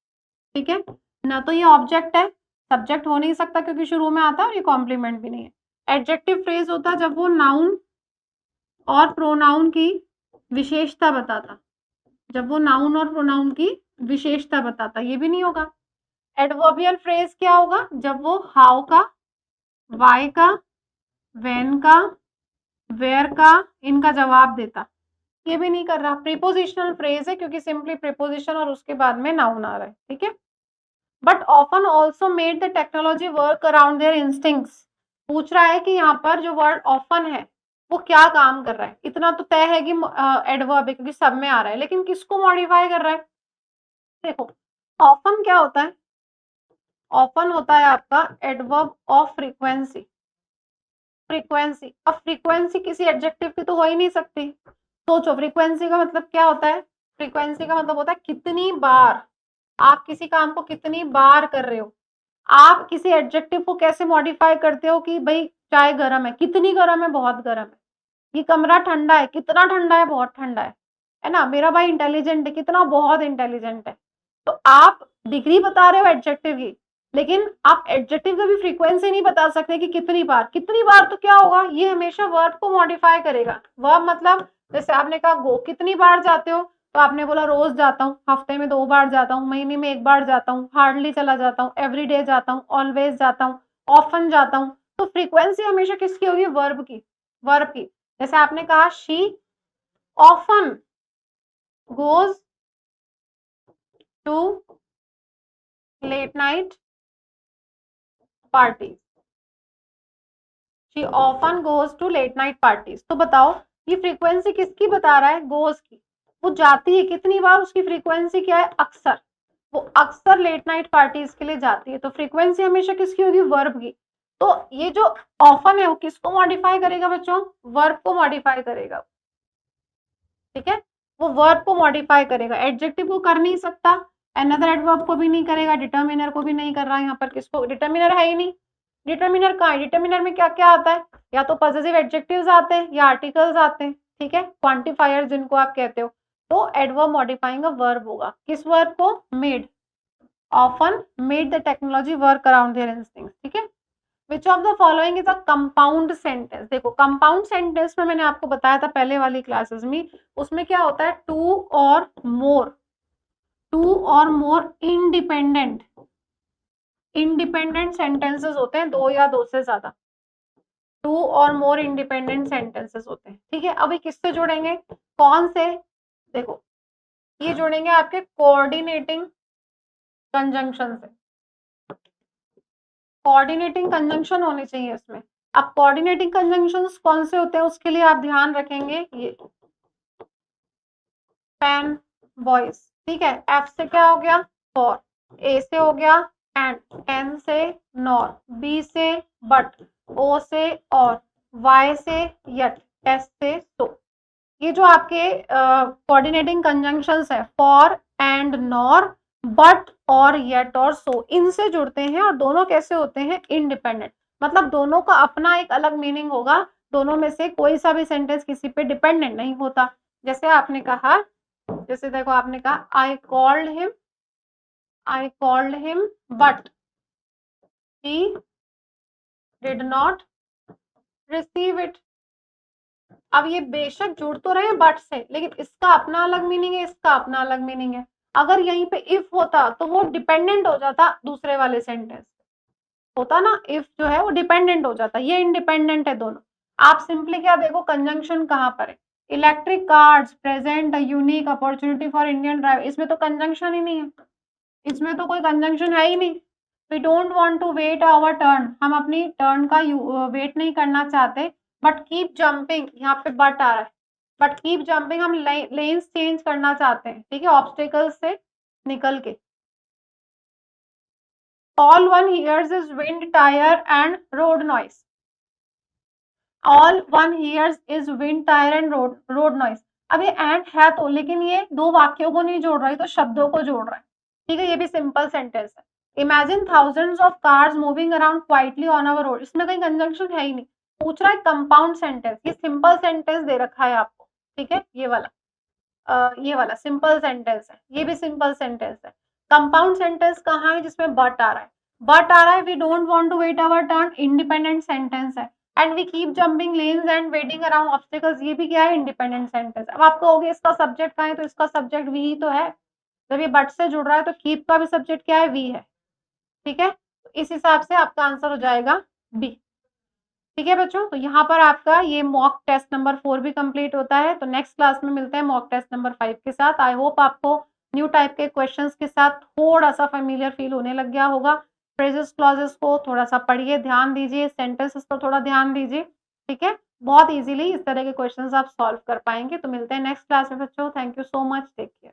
ठीक है ना। तो ये ऑब्जेक्ट है, सब्जेक्ट हो नहीं सकता क्योंकि शुरू में आता है, और ये कॉम्प्लीमेंट भी नहीं है। एडजेक्टिव फ्रेज होता है जब वो नाउन और प्रोनाउन की विशेषता बताता, जब वो नाउन और प्रोनाउन की विशेषता बताता, ये भी नहीं होगा। एडवर्बियल फ्रेज क्या होगा, जब वो हाउ का, वाई का व्हेन का, वेयर का, इनका जवाब देता। ये भी नहीं कर रहा। प्रीपोजिशनल फ्रेज है क्योंकि सिंपली प्रीपोजिशन और उसके बाद में नाउन आ रहा है, ठीक है। But often also made the technology work around their instincts. पूछ रहा है कि यहाँ पर जो वर्ड ऑफन है वो क्या काम कर रहा है। इतना तो तय है कि एडवर्ब है क्योंकि सब में आ रहा है, लेकिन किसको मॉडिफाई कर रहा है। देखो, ऑफन क्या होता है? ऑफन होता है आपका एडवर्ब ऑफ फ्रीक्वेंसी। फ्रीक्वेंसी, अब फ्रीक्वेंसी किसी एडजेक्टिव की तो हो ही नहीं सकती। सोचो, फ्रीक्वेंसी का मतलब क्या होता है? फ्रीक्वेंसी का मतलब होता है कितनी बार आप किसी काम को कितनी बार कर रहे हो। आप किसी एडजेक्टिव को कैसे मॉडिफाई करते हो कि भाई चाय गर्म है, कितनी गर्म है, बहुत गर्म है। ये कमरा ठंडा है, कितना ठंडा है, बहुत ठंडा है ना। मेरा भाई इंटेलिजेंट है, कितना, बहुत इंटेलिजेंट है। तो आप डिग्री बता रहे हो एडजेक्टिव की, लेकिन आप एडजेक्टिव का भी फ्रीक्वेंसी नहीं बता सकते कि कितनी बार। कितनी बार तो क्या होगा, ये हमेशा वर्ब को मॉडिफाई करेगा। वर्ब मतलब जैसे आपने कहा गो, कितनी बार जाते हो, तो आपने बोला रोज जाता हूँ, हफ्ते में 2 बार जाता हूँ, महीने में 1 बार जाता हूँ, हार्डली चला जाता हूँ, एवरीडे जाता हूँ, ऑलवेज जाता हूँ, ऑफन जाता हूँ। तो फ्रीक्वेंसी हमेशा किसकी होगी? वर्ब की, वर्ब की। जैसे आपने कहा she often goes to late night parties. She often goes to late night parties. तो बताओ, ये फ्रीक्वेंसी किसकी बता रहा है? गोज की। वो जाती है कितनी बार, उसकी फ्रीक्वेंसी क्या है? अक्सर। वो अक्सर लेट नाइट पार्टीज के लिए जाती है। तो फ्रीक्वेंसी हमेशा किसकी होगी? वर्ब की। तो ये जो ऑफन है वो किसको मॉडिफाई करेगा बच्चों? वर्ब को मॉडिफाई करेगा, ठीक है। वो वर्ब को मॉडिफाई करेगा, एडजेक्टिव को कर नहीं सकता, अनदर एडवर्ब को भी नहीं करेगा, डिटर्मिनर को भी नहीं कर रहा है। यहाँ पर किसको? डिटर्मिनर है ही नहीं। डिटर्मिनर कहाँ है? डिटर्मिनर में क्या क्या आता है? या तो पॉजेसिव एडजेक्टिव्स आते हैं या आर्टिकल्स आते हैं, ठीक है, क्वांटिफायर जिनको आप कहते हो। तो एडवर्ब मॉडिफाइंग अ वर्ब होगा। किस वर्ब को? Made. Often made the technology work around their instincts, ठीक है। Which of the following is a compound sentence. देखो, कंपाउंड सेंटेंस में मैंने आपको बताया था पहले वाली क्लासेस में, उसमें क्या होता है? टू और मोर, टू और मोर इंडिपेंडेंट, इंडिपेंडेंट सेंटेंसेस होते हैं, 2 या 2 से ज्यादा। टू और मोर इंडिपेंडेंट सेंटेंसेस होते हैं, ठीक है। अभी किससे जुड़ेंगे? कौन से? देखो, ये जुड़ेंगे आपके कोऑर्डिनेटिंग कंजंक्शन से। कोऑर्डिनेटिंग कंजंक्शन होने चाहिए इसमें। अब कोऑर्डिनेटिंग कंजंक्शंस कौन से होते हैं उसके लिए आप ध्यान रखेंगे, ये पेन, वॉइस, ठीक है। एफ से क्या हो गया? फॉर। ए से हो गया एंड, एन से नॉर, बी से बट, ओ से और, वाई से यट, एस से सो। ये जो आपके कोऑर्डिनेटिंग कंजंक्शंस है, फॉर एंड नॉर, बट और येट और सो, इनसे जुड़ते हैं। और दोनों कैसे होते हैं? इंडिपेंडेंट। मतलब दोनों का अपना एक अलग मीनिंग होगा। दोनों में से कोई सा भी सेंटेंस किसी पे डिपेंडेंट नहीं होता। जैसे आपने कहा, जैसे देखो आपने कहा I called him but he did not receive it. अब ये बेशक जुड़ तो रहे हैं बट से, लेकिन इसका अपना अलग मीनिंग है, इसका अपना अलग मीनिंग है। अगर यहीं पे इफ होता तो वो डिपेंडेंट हो जाता दूसरे वाले सेंटेंस, होता ना, इफ जो है वो डिपेंडेंट हो जाता, ये इंडिपेंडेंट है दोनों। आप सिंपली क्या देखो, कंजंक्शन कहाँ पर है? Electric cards present a unique opportunity for Indian driver, इसमें तो कंजंक्शन ही नहीं है, इसमें तो कोई कंजंक्शन है ही नहीं। We don't want to wait our turn, हम अपनी टर्न का वेट नहीं करना चाहते। बट कीप जंपिंग, यहाँ पे बट आ रहा है, बट कीप जंपिंग, हम लेन्स चेंज करना चाहते हैं, ठीक है, ऑब्स्टेकल्स से निकल के। All one hears is wind, tyre and road noise. All one hears is wind, tyre and road noise. अब ये एंड है तो, लेकिन ये 2 वाक्यों को नहीं जोड़ रहा है, तो शब्दों को जोड़ रहा है, ठीक है। ये भी सिंपल सेंटेंस है। Imagine thousands of cars moving around quietly on our road, इसमें कहीं कंजंक्शन है ही नहीं। पूछ रहा है कंपाउंड सेंटेंस, ये सिंपल सेंटेंस दे रखा है आपको, ठीक है। ये वाला सिंपल सेंटेंस है, ये भी सिंपल सेंटेंस है। कंपाउंड सेंटेंस कहाँ है? जिसमें बट आ रहा है, बट आ रहा है। We don't want to wait our turn, independent sentence है। And we keep jumping lanes and waiting around obstacles, ये भी क्या है? Independent sentence. अब आप कहोगे इसका सब्जेक्ट कहाँ है? तो इसका सब्जेक्ट वी ही तो है। जब ये बट से जुड़ रहा है तो कीप का भी सब्जेक्ट क्या है? वी है, ठीक है। इस हिसाब से आपका आंसर हो जाएगा बी। ठीक है बच्चों, तो यहाँ पर आपका ये मॉक टेस्ट नंबर 4 भी कंप्लीट होता है। तो नेक्स्ट क्लास में मिलते हैं मॉक टेस्ट नंबर 5 के साथ। आई होप आपको न्यू टाइप के क्वेश्चंस के साथ थोड़ा-सा फ़ैमिलियर फ़ील होने लग गया होगा। फ्रेजेस, क्लॉजेस को थोड़ा-सा पढ़िए, ध्यान दीजिए, सेंटेंसेस पर थोड़ा ध्यान दीजिए, ठीक है? बहुत ईज़िली इस तरह के क्वेश्चंस आप सॉल्व कर पाएँगे। तो मिलते हैं नेक्स्ट क्लास में बच्चों। Thank you so much. Take care.